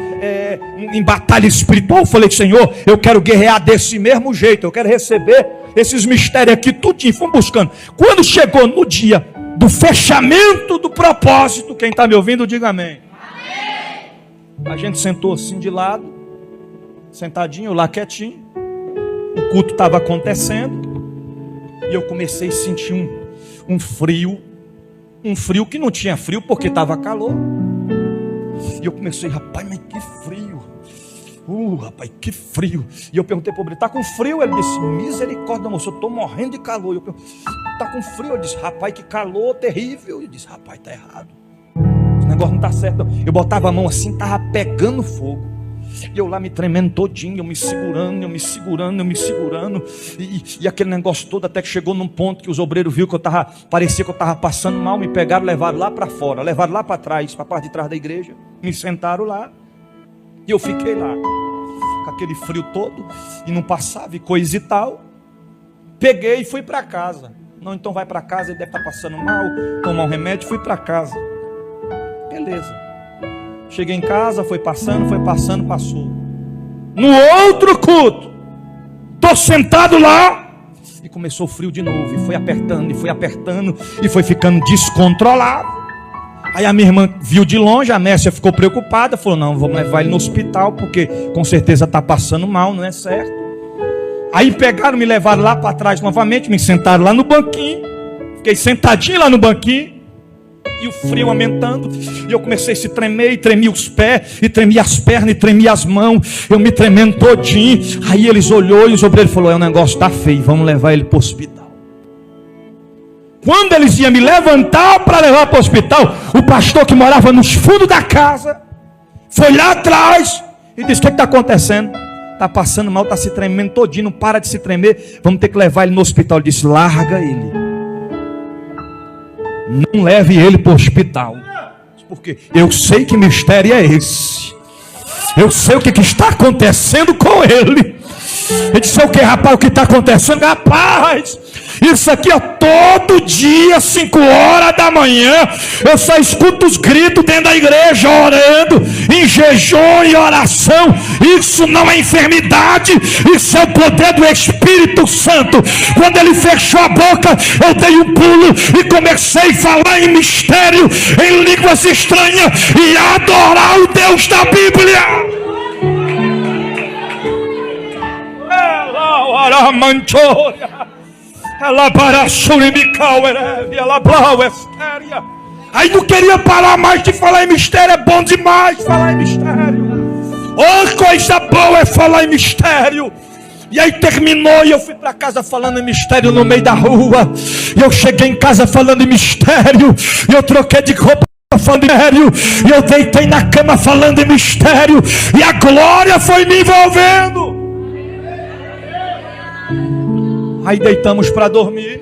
em batalha espiritual. Eu falei, Senhor, eu quero guerrear desse mesmo jeito, eu quero receber esses mistérios aqui, tudinho. Fomos buscando. Quando chegou no dia do fechamento do propósito, quem está me ouvindo, diga amém. A gente sentou assim de lado, sentadinho lá quietinho. O culto estava acontecendo e eu comecei a sentir um frio que não tinha frio porque estava calor. E eu comecei, rapaz, mas que frio. Rapaz, que frio. E eu perguntei para ele, está com frio? Ele disse, misericórdia, moço, eu estou morrendo de calor. Eu perguntei, está com frio? Ele disse, rapaz, que calor terrível. Eu disse, rapaz, está errado. Esse negócio não está certo. Eu botava a mão assim, estava pegando fogo. E eu lá me tremendo todinho, eu me segurando, e aquele negócio todo, até que chegou num ponto que os obreiros viram que parecia que eu estava passando mal, me pegaram, levaram lá para fora, levaram lá para trás, para a parte de trás da igreja, me sentaram lá, e eu fiquei lá, com aquele frio todo, e não passava, e coisa e tal. Peguei e fui para casa. Não, então vai para casa, ele deve estar passando mal, tomar um remédio, fui para casa. Beleza. Cheguei em casa, foi passando, passou. No outro culto, tô sentado lá, e começou o frio de novo, e foi apertando, e foi ficando descontrolado. Aí a minha irmã viu de longe, a Mércia ficou preocupada, falou, não, vamos levar ele no hospital, porque com certeza está passando mal, não é certo? Aí pegaram, me levaram lá para trás novamente, me sentaram lá no banquinho, fiquei sentadinho lá no banquinho, e o frio aumentando, e eu comecei a se tremer, e tremi os pés, e tremi as pernas, e tremi as mãos, eu me tremendo todinho. Aí eles olhou e os obreiros falaram, o negócio está feio, vamos levar ele para o hospital. Quando eles iam me levantar para levar para o hospital, o pastor que morava nos fundos da casa, foi lá atrás, e disse, o que está acontecendo? Está passando mal, está se tremendo todinho, não para de se tremer, vamos ter que levar ele no hospital. Ele disse, larga ele, não leve ele para o hospital, porque eu sei que mistério é esse, eu sei o que está acontecendo com ele. Ele disse, o que, rapaz, o que está acontecendo? Rapaz, isso aqui é todo dia, 5 horas da manhã, eu só escuto os gritos dentro da igreja, orando, em jejum e oração. Isso não é enfermidade, isso é o poder do Espírito Santo. Quando ele fechou a boca, eu dei um pulo e comecei a falar em mistério, em línguas estranhas, e adorar o Deus da Bíblia. Aí não queria parar mais de falar em mistério. É bom demais falar em mistério. Oh, coisa boa é falar em mistério. E aí terminou e eu fui para casa falando em mistério no meio da rua. E eu cheguei em casa falando em mistério. E eu troquei de roupa falando em mistério. E eu deitei na cama falando em mistério. E a glória foi me envolvendo. Aí deitamos para dormir.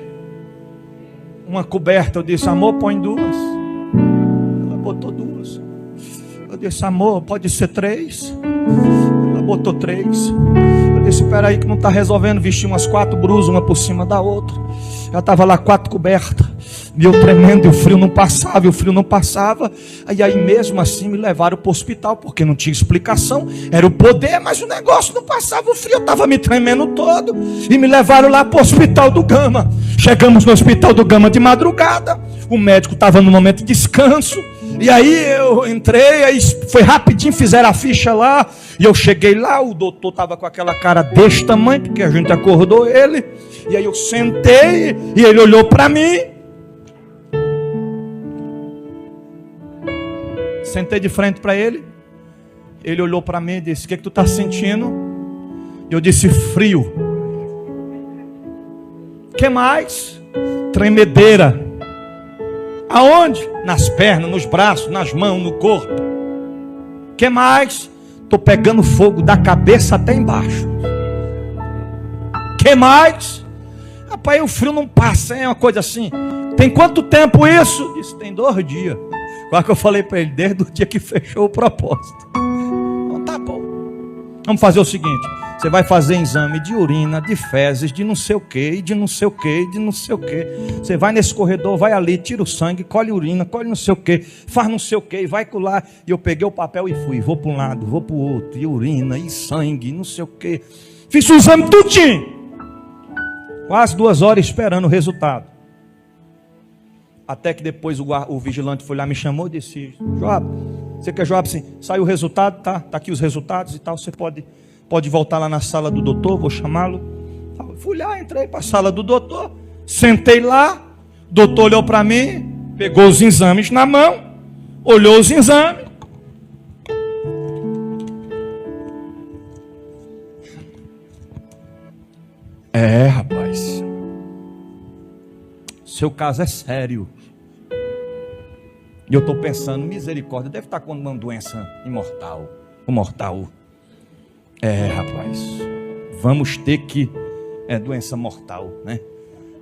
Uma coberta, eu disse, amor, põe 2. Ela botou 2. Eu disse, amor, pode ser 3. Ela botou 3. Eu disse, espera aí que não está resolvendo. Vesti umas 4 brusas, uma por cima da outra. Já estava lá 4 cobertas. E eu tremendo, e o frio não passava, E aí mesmo assim me levaram para o hospital, porque não tinha explicação. Era o poder, mas o negócio não passava. O frio estava me tremendo todo. E me levaram lá para o hospital do Gama. Chegamos no hospital do Gama de madrugada. O médico estava no momento de descanso. E aí eu entrei, aí foi rapidinho, fizeram a ficha lá. E eu cheguei lá, o doutor estava com aquela cara desse tamanho, porque a gente acordou ele. E aí eu sentei, e ele olhou para mim. Sentei de frente para ele. Ele olhou para mim e disse, o que tu está sentindo? Eu disse, frio. O que mais? Tremedeira. Aonde? Nas pernas, nos braços, nas mãos, no corpo. O que mais? Estou pegando fogo da cabeça até embaixo. O que mais? Rapaz, o frio não passa, é uma coisa assim. Tem quanto tempo isso? Disse, tem 2 dias. Qual que eu falei para ele? Desde o dia que fechou o propósito. Então tá bom. Vamos fazer o seguinte. Você vai fazer exame de urina, de fezes, de não sei o que, de não sei o que, de não sei o que. Você vai nesse corredor, vai ali, tira o sangue, colhe urina, colhe não sei o que, faz não sei o que, vai colar. E eu peguei o papel e fui. Vou para um lado, vou para o outro, e urina, e sangue, não sei o que. Fiz o exame tudinho. Quase 2 horas esperando o resultado. Até que depois o vigilante foi lá, me chamou e disse, Joab, você quer Joab? Sim, saiu o resultado, tá aqui os resultados e tal, você pode voltar lá na sala do doutor, vou chamá-lo. Fui lá, entrei para a sala do doutor, sentei lá, o doutor olhou para mim, pegou os exames na mão, olhou os exames. Rapaz, seu caso é sério. E eu estou pensando, misericórdia, deve estar com uma doença mortal. Rapaz, vamos ter que... É doença mortal, né?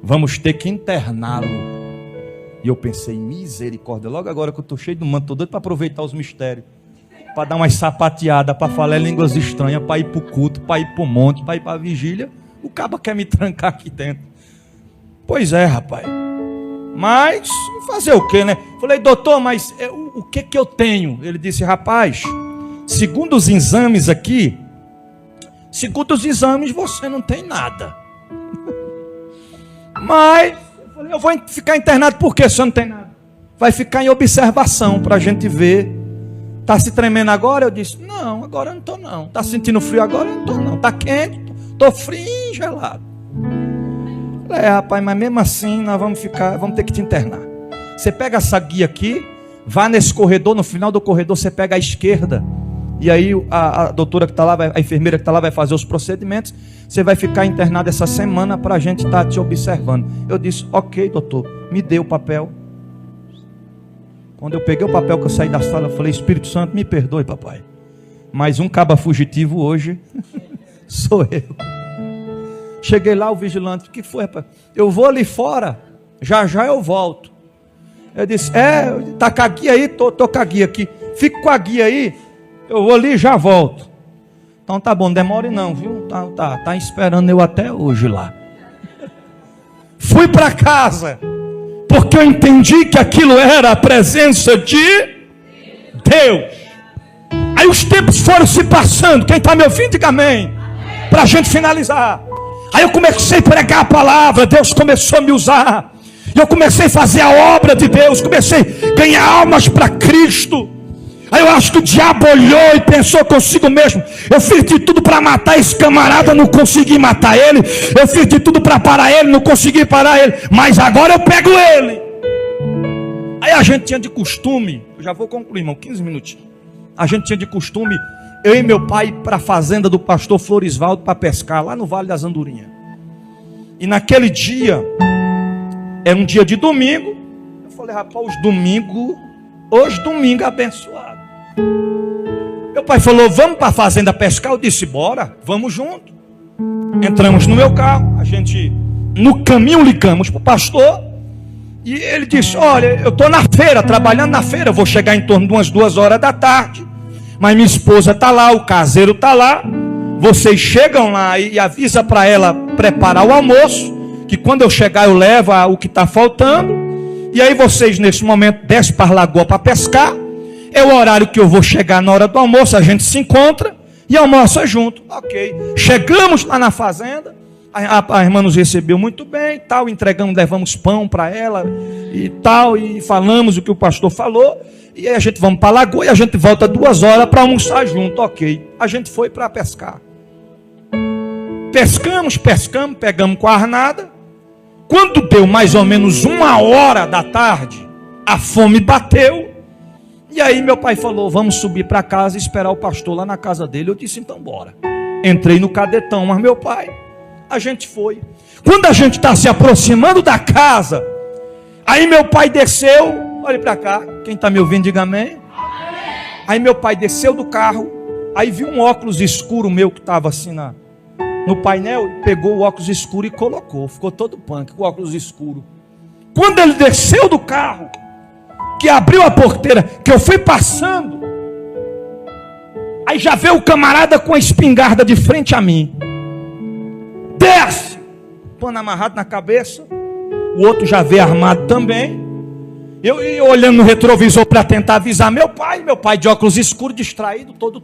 Vamos ter que interná-lo. E eu pensei, misericórdia, logo agora que eu estou cheio do manto, estou doido para aproveitar os mistérios, para dar umas sapateadas, para falar línguas estranhas, para ir para o culto, para ir para o monte, para ir para a vigília. O caba quer me trancar aqui dentro. Pois é, rapaz. Mas fazer o quê, né? Falei, doutor, mas o que eu tenho? Ele disse, rapaz, segundo os exames aqui, você não tem nada. Mas eu vou ficar internado porque você não tem nada. Vai ficar em observação para a gente ver. Está se tremendo agora? Eu disse, não, agora eu não estou não. Está sentindo frio agora? Eu não estou não. Está quente? Estou frio e gelado. Rapaz, mas mesmo assim nós vamos ter que te internar. Você pega essa guia aqui, vá nesse corredor, no final do corredor você pega a esquerda. E aí a doutora que está lá, a enfermeira que está lá vai fazer os procedimentos. Você vai ficar internado essa semana para a gente estar te observando. Eu disse, ok, doutor, me dê o papel. Quando eu peguei o papel que eu saí da sala, eu falei, Espírito Santo, me perdoe, papai. Mas um caba fugitivo hoje sou eu. Cheguei lá, o vigilante, o que foi, rapaz? Eu vou ali fora, já eu volto. Eu disse, tá com a guia aí? Tô com a guia aqui. Fica com a guia aí, eu vou ali e já volto. Então tá bom, não demore não, viu? Tá esperando eu até hoje lá. Fui para casa, porque eu entendi que aquilo era a presença de Deus. Aí os tempos foram se passando. Quem está me ouvindo, diga amém. Para a gente finalizar. Aí eu comecei a pregar a palavra. Deus começou a me usar. E eu comecei a fazer a obra de Deus. Comecei a ganhar almas para Cristo. Aí eu acho que o diabo olhou e pensou consigo mesmo, eu fiz de tudo para matar esse camarada, não consegui matar ele. Eu fiz de tudo para parar ele, não consegui parar ele. Mas agora eu pego ele. Aí a gente tinha de costume, eu já vou concluir, irmão, 15 minutinhos. A gente tinha de costume, eu e meu pai, ir para a fazenda do pastor Florisvaldo para pescar, lá no Vale das Andorinhas. E naquele dia, era um dia de domingo. Eu falei, rapaz, hoje domingo abençoado. Meu pai falou, vamos para a fazenda pescar? Eu disse, bora, vamos junto. Entramos no meu carro, a gente, no caminho, ligamos para o pastor. E ele disse, olha, eu estou na feira, trabalhando na feira, eu vou chegar em torno de umas 2 horas da tarde. Mas minha esposa está lá, o caseiro está lá. Vocês chegam lá e avisa para ela preparar o almoço, que quando eu chegar eu levo o que está faltando. E aí vocês nesse momento descem para a lagoa para pescar. É o horário que eu vou chegar na hora do almoço, a gente se encontra e almoça junto. Ok. Chegamos lá na fazenda, a irmã nos recebeu muito bem e tal, entregamos, levamos pão para ela e tal, e falamos o que o pastor falou. E aí a gente vamos para a lagoa e a gente volta 2 horas para almoçar junto. Ok. A gente foi para pescar. Pescamos, pegamos com a arnada. Quando deu mais ou menos 1 hora da tarde, a fome bateu. E aí meu pai falou, vamos subir para casa e esperar o pastor lá na casa dele. Eu disse, então bora. Entrei no cadetão, mas meu pai, a gente foi. Quando a gente está se aproximando da casa, aí meu pai desceu, olha para cá, quem está me ouvindo diga amém. Aí meu pai desceu do carro, aí viu um óculos escuro meu que estava assim no painel, pegou o óculos escuro e colocou, ficou todo punk com o óculos escuro. Quando ele desceu do carro, que abriu a porteira, que eu fui passando, aí já veio o camarada com a espingarda de frente a mim. Desce! Pano amarrado na cabeça. O outro já veio armado também. Eu olhando no retrovisor para tentar avisar meu pai de óculos escuros, distraído, todo.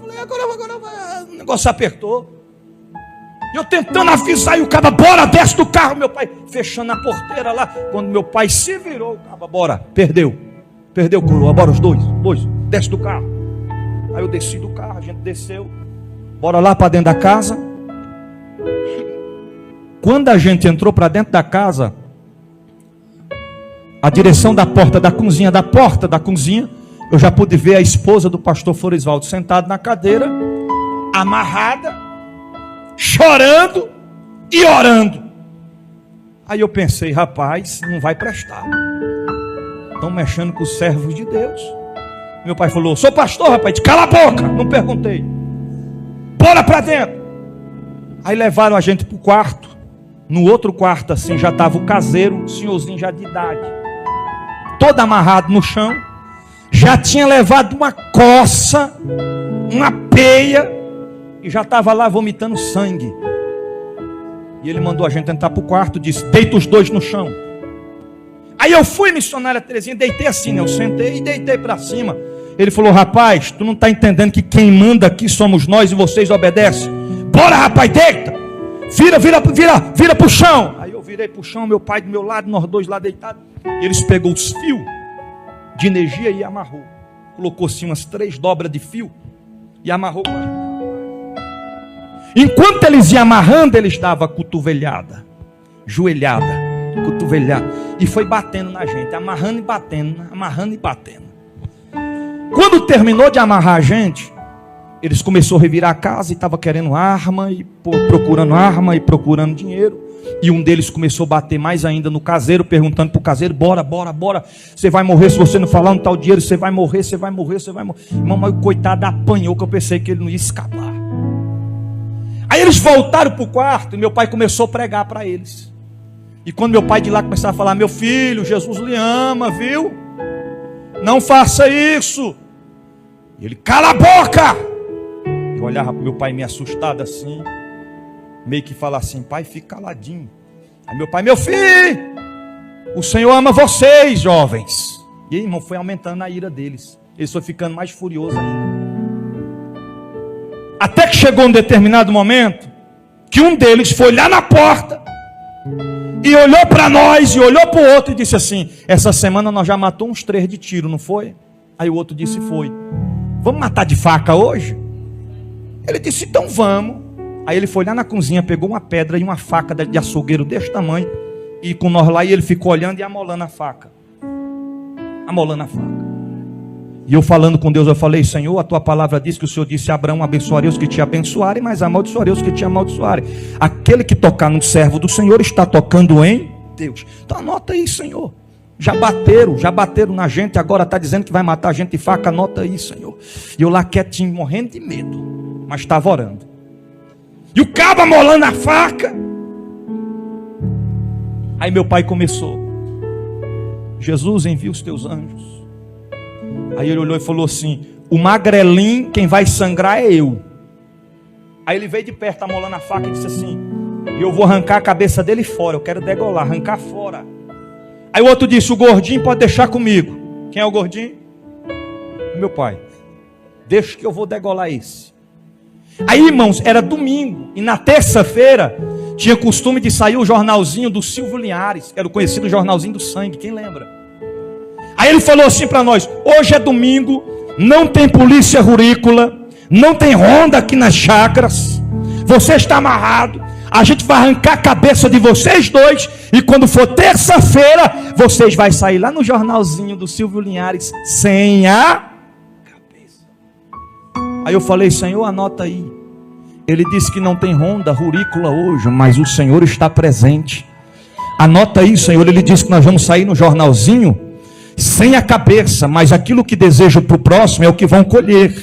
Falei, agora o negócio apertou. Eu tentando avisar e o cara, bora, desce do carro. Meu pai fechando a porteira lá. Quando meu pai se virou, o cara, bora, perdeu, coroa, bora os dois, desce do carro. Aí eu desci do carro, a gente desceu, bora lá para dentro da casa. Quando a gente entrou para dentro da casa, a direção da porta da cozinha, eu já pude ver a esposa do pastor Florisvaldo sentada na cadeira, amarrada, chorando e orando. Aí eu pensei, rapaz, não vai prestar. Estão mexendo com os servos de Deus. Meu pai falou: sou pastor, rapaz. Disse, cala a boca. Não perguntei. Bora pra dentro. Aí levaram a gente pro quarto. No outro quarto assim já estava o caseiro, um senhorzinho já de idade, todo amarrado no chão. Já tinha levado uma coça, uma peia, e já estava lá vomitando sangue. E ele mandou a gente entrar para o quarto, disse: deita os dois no chão. Aí eu fui, missionária Terezinha, deitei assim, né? Eu sentei e deitei para cima. Ele falou: rapaz, tu não está entendendo que quem manda aqui somos nós e vocês obedecem? Bora, rapaz, deita! Vira pro chão. Aí eu virei pro chão, meu pai do meu lado, nós dois lá deitados. Eles pegou os fios de energia e amarrou. Colocou assim umas 3 dobras de fio e amarrou. Enquanto eles iam amarrando, eles davam cotovelhada, joelhada, cotovelhada, e foi batendo na gente, amarrando e batendo, amarrando e batendo. Quando terminou de amarrar a gente, eles começaram a revirar a casa e estavam querendo arma, e procurando dinheiro. E um deles começou a bater mais ainda no caseiro, perguntando para o caseiro: bora, você vai morrer se você não falar onde está o dinheiro, você vai morrer. Irmão, o coitado apanhou, que eu pensei que ele não ia escapar. Aí eles voltaram para o quarto e meu pai começou a pregar para eles. E quando meu pai de lá começava a falar: meu filho, Jesus lhe ama, viu? Não faça isso. E ele: cala a boca! Eu olhava para meu pai meio assustado assim, meio que falava assim: pai, fica caladinho. Aí meu pai: meu filho, o Senhor ama vocês, jovens. E aí, irmão, foi aumentando a ira deles. Eles foram ficando mais furiosos ainda. Até que chegou um determinado momento que um deles foi lá na porta e olhou para nós e olhou para o outro e disse assim: essa semana nós já matou uns 3 de tiro, não foi? Aí o outro disse: foi. Vamos matar de faca hoje? Ele disse: então vamos. Aí ele foi lá na cozinha, pegou uma pedra e uma faca de açougueiro desse tamanho, e com nós lá, e ele ficou olhando e amolando a faca. E eu falando com Deus, eu falei: Senhor, a tua palavra diz que o Senhor disse a Abraão: abençoarei os que te abençoarem, mas amaldiçoarei os que te amaldiçoarem. Aquele que tocar no servo do Senhor está tocando em Deus. Então anota aí, Senhor. Já bateram na gente, agora está dizendo que vai matar a gente de faca, anota aí, Senhor. E eu lá quietinho, morrendo de medo, mas estava orando. E o cabo amolando a faca. Aí meu pai começou: Jesus, envia os teus anjos. Aí ele olhou e falou assim: o magrelinho, quem vai sangrar é eu. Aí ele veio de perto, amolando a faca, e disse assim: eu vou arrancar a cabeça dele fora, eu quero degolar, arrancar fora. Aí o outro disse: o gordinho pode deixar comigo. Quem é o gordinho? Meu pai. Deixa que eu vou degolar esse. Aí, irmãos, era domingo, e na terça-feira tinha costume de sair o jornalzinho do Silvio Linhares, era o conhecido jornalzinho do sangue, quem lembra? Aí ele falou assim para nós: hoje é domingo, não tem polícia rurícola, não tem ronda aqui nas chácaras, você está amarrado, a gente vai arrancar a cabeça de vocês dois, e quando for terça-feira, vocês vão sair lá no jornalzinho do Silvio Linhares sem a cabeça. Aí eu falei: Senhor, anota aí. Ele disse que não tem ronda rurícola hoje, mas o Senhor está presente. Anota aí, Senhor. Ele disse que nós vamos sair no jornalzinho sem a cabeça, mas aquilo que desejam para o próximo é o que vão colher.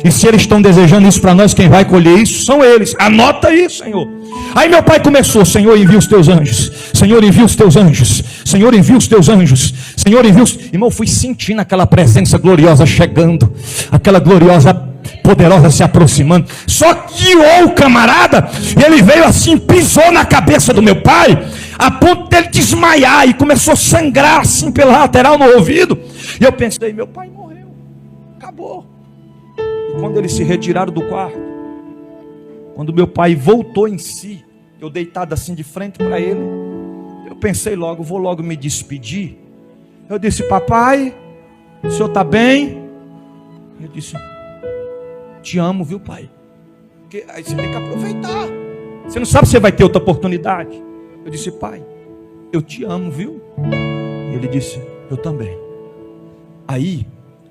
E se eles estão desejando isso para nós, quem vai colher isso são eles. Anota aí, Senhor. Aí meu pai começou: Senhor, envia os teus anjos. Senhor, envia os teus anjos. Senhor, envia os teus anjos. Senhor, envia os... Irmão, eu fui sentindo aquela presença gloriosa chegando, aquela gloriosa poderosa se aproximando. Só que o camarada, ele veio assim, pisou na cabeça do meu pai, a ponto dele desmaiar, e começou a sangrar assim pela lateral no ouvido. E eu pensei: meu pai morreu, acabou. E quando eles se retiraram do quarto, quando meu pai voltou em si, eu deitado assim de frente para ele, eu pensei logo: vou logo me despedir. Eu disse: papai, o senhor está bem? Ele disse: te amo, viu, pai? Porque aí você tem que aproveitar, você não sabe se você vai ter outra oportunidade. Eu disse: pai, eu te amo, viu? Ele disse: eu também. Aí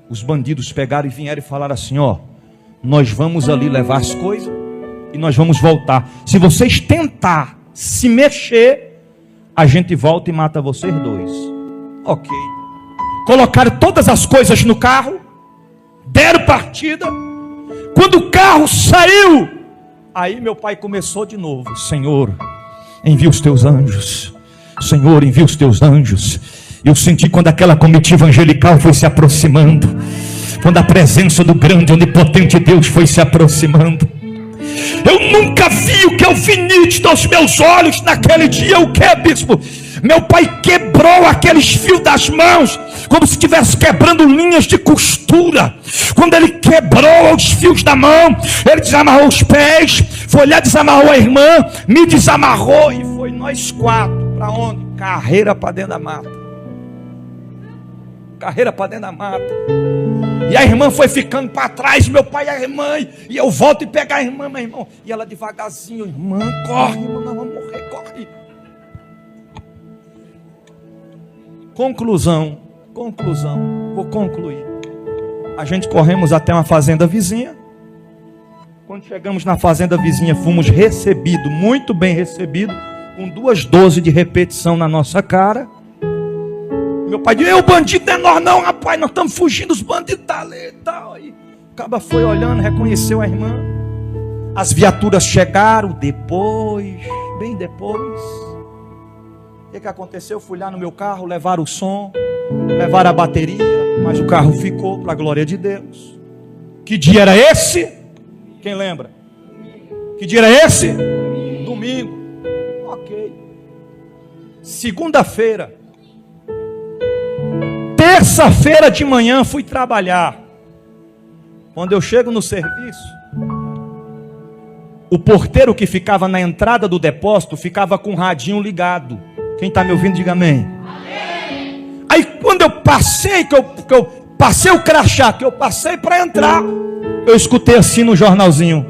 os bandidos pegaram e vieram e falaram assim: ó, nós vamos ali levar as coisas e nós vamos voltar. Se vocês tentar se mexer, a gente volta e mata vocês dois. Ok. Colocaram todas as coisas no carro deram partida. Quando o carro saiu, aí meu pai começou de novo: Senhor, envia os teus anjos. Senhor, envia os teus anjos. Eu senti quando aquela comitiva angelical foi se aproximando, quando a presença do grande, onipotente Deus foi se aproximando. Eu nunca vi o que eu vi nítido aos meus olhos naquele dia. O que, bispo? Meu pai quebrou aqueles fios das mãos, como se estivesse quebrando linhas de costura. Quando ele quebrou os fios da mão, ele desamarrou os pés, foi lá, desamarrou a irmã, me desamarrou, e foi nós quatro. Para onde? Carreira para dentro da mata. Carreira para dentro da mata. E a irmã foi ficando para trás, meu pai e a irmã, e eu volto e pego a irmã, meu irmão, e ela devagarzinho: irmã, corre, irmã, nós vamos morrer, corre. Conclusão, vou concluir. A gente corremos até uma fazenda vizinha. Quando chegamos na fazenda vizinha, fomos recebidos, muito bem recebidos, com 2 doses de repetição na nossa cara. Meu pai disse: o bandido não é nós não, rapaz, nós estamos fugindo, os bandidos estão ali e tal. Aí o caba foi olhando, reconheceu a irmã. As viaturas chegaram depois, bem depois. O que aconteceu? Eu fui lá no meu carro, levaram o som, levaram a bateria, mas o carro ficou, para a glória de Deus. Que dia era esse? Quem lembra? Que dia era esse? Domingo. Ok. Segunda-feira. Terça-feira de manhã fui trabalhar. Quando eu chego no serviço, o porteiro que ficava na entrada do depósito ficava com o radinho ligado. Quem está me ouvindo, diga amém. Amém. Aí quando eu passei, que eu passei o crachá, que eu passei para entrar, eu escutei assim no jornalzinho: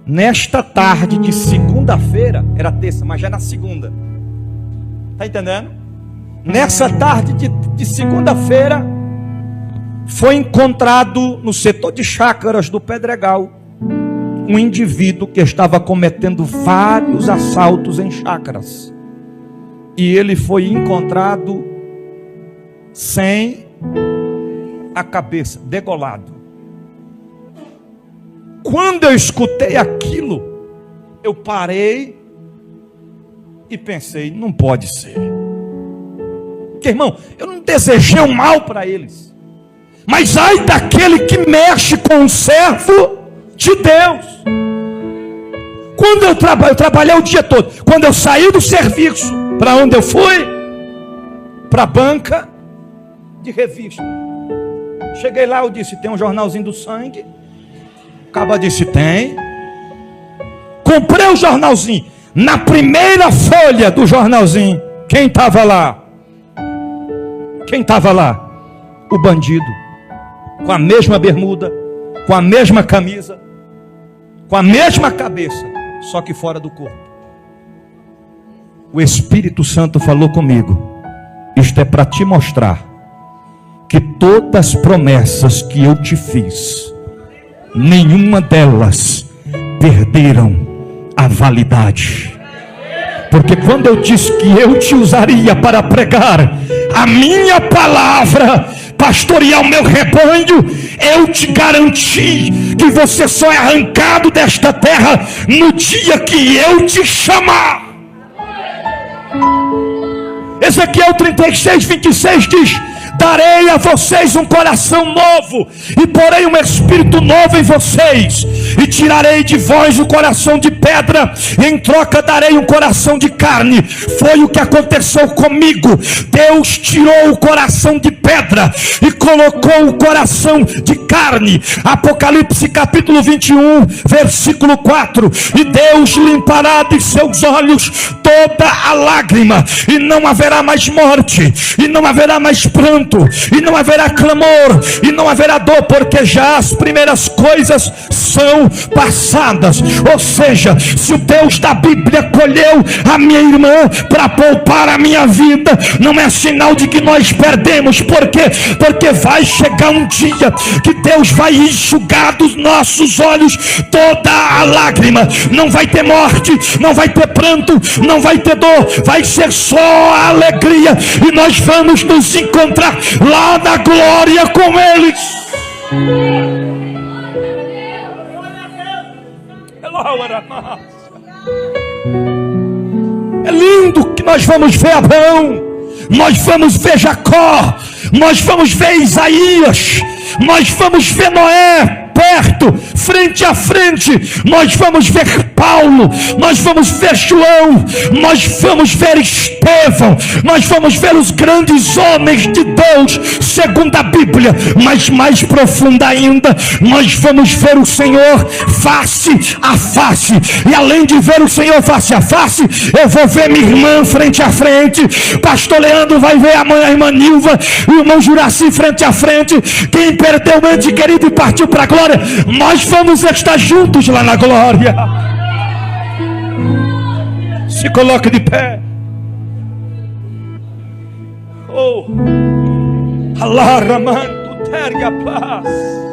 nesta tarde de segunda-feira, era terça, mas já na segunda. Está entendendo? Nessa tarde de segunda-feira, foi encontrado no setor de chácaras do Pedregal um indivíduo que estava cometendo vários assaltos em chácaras. E ele foi encontrado sem a cabeça, degolado. Quando eu escutei aquilo, eu parei e pensei: não pode ser. Porque, irmão, eu não desejei o mal para eles, mas ai daquele que mexe com o servo de Deus. Quando eu trabalhei o dia todo. Quando eu saí do serviço, para onde eu fui? Para a banca de revista. Cheguei lá, eu disse: tem um jornalzinho do sangue? O caba disse: tem. Comprei o jornalzinho. Na primeira folha do jornalzinho, quem estava lá? Quem estava lá? O bandido. Com a mesma bermuda, com a mesma camisa, com a mesma cabeça, só que fora do corpo. O Espírito Santo falou comigo: isto é para te mostrar que todas as promessas que eu te fiz, nenhuma delas perderam a validade. Porque quando eu disse que eu te usaria para pregar a minha palavra, pastorear o meu rebanho, eu te garanti que você só é arrancado desta terra no dia que eu te chamar. Ezequiel 36, 26 diz: darei a vocês um coração novo, e porei um espírito novo em vocês, e tirarei de vós o coração de pedra, e em troca darei um coração de carne. Foi o que aconteceu comigo. Deus tirou o coração de pedra e colocou o coração de carne. Apocalipse capítulo 21, versículo 4: e Deus limpará de seus olhos toda a lágrima, e não haverá mais morte, e não haverá mais pranto, e não haverá clamor, e não haverá dor, porque já as primeiras coisas são passadas. Ou seja, se o Deus da Bíblia colheu a minha irmã para poupar a minha vida, não é sinal de que nós perdemos. Por quê? Porque vai chegar um dia que Deus vai enxugar dos nossos olhos toda a lágrima. Não vai ter morte, não vai ter pranto, não vai ter dor, vai ser só a alegria, e nós vamos nos encontrar lá na glória com eles. É lindo que nós vamos ver Abraão, nós vamos ver Jacó, nós vamos ver Isaías, nós vamos ver Noé perto, frente a frente, nós vamos ver Paulo, nós vamos ver João, nós vamos ver Estevão, nós vamos ver os grandes homens de Deus segundo a Bíblia, mas mais profunda ainda, nós vamos ver o Senhor face a face. E além de ver o Senhor face a face, eu vou ver minha irmã frente a frente, pastor Leandro vai ver a irmã Nilva, o irmão Juraci frente a frente. Quem perdeu o ente querido e partiu para a glória, nós vamos estar juntos lá na glória. Se coloque de pé. Oh, Allah Raman, tu terga paz.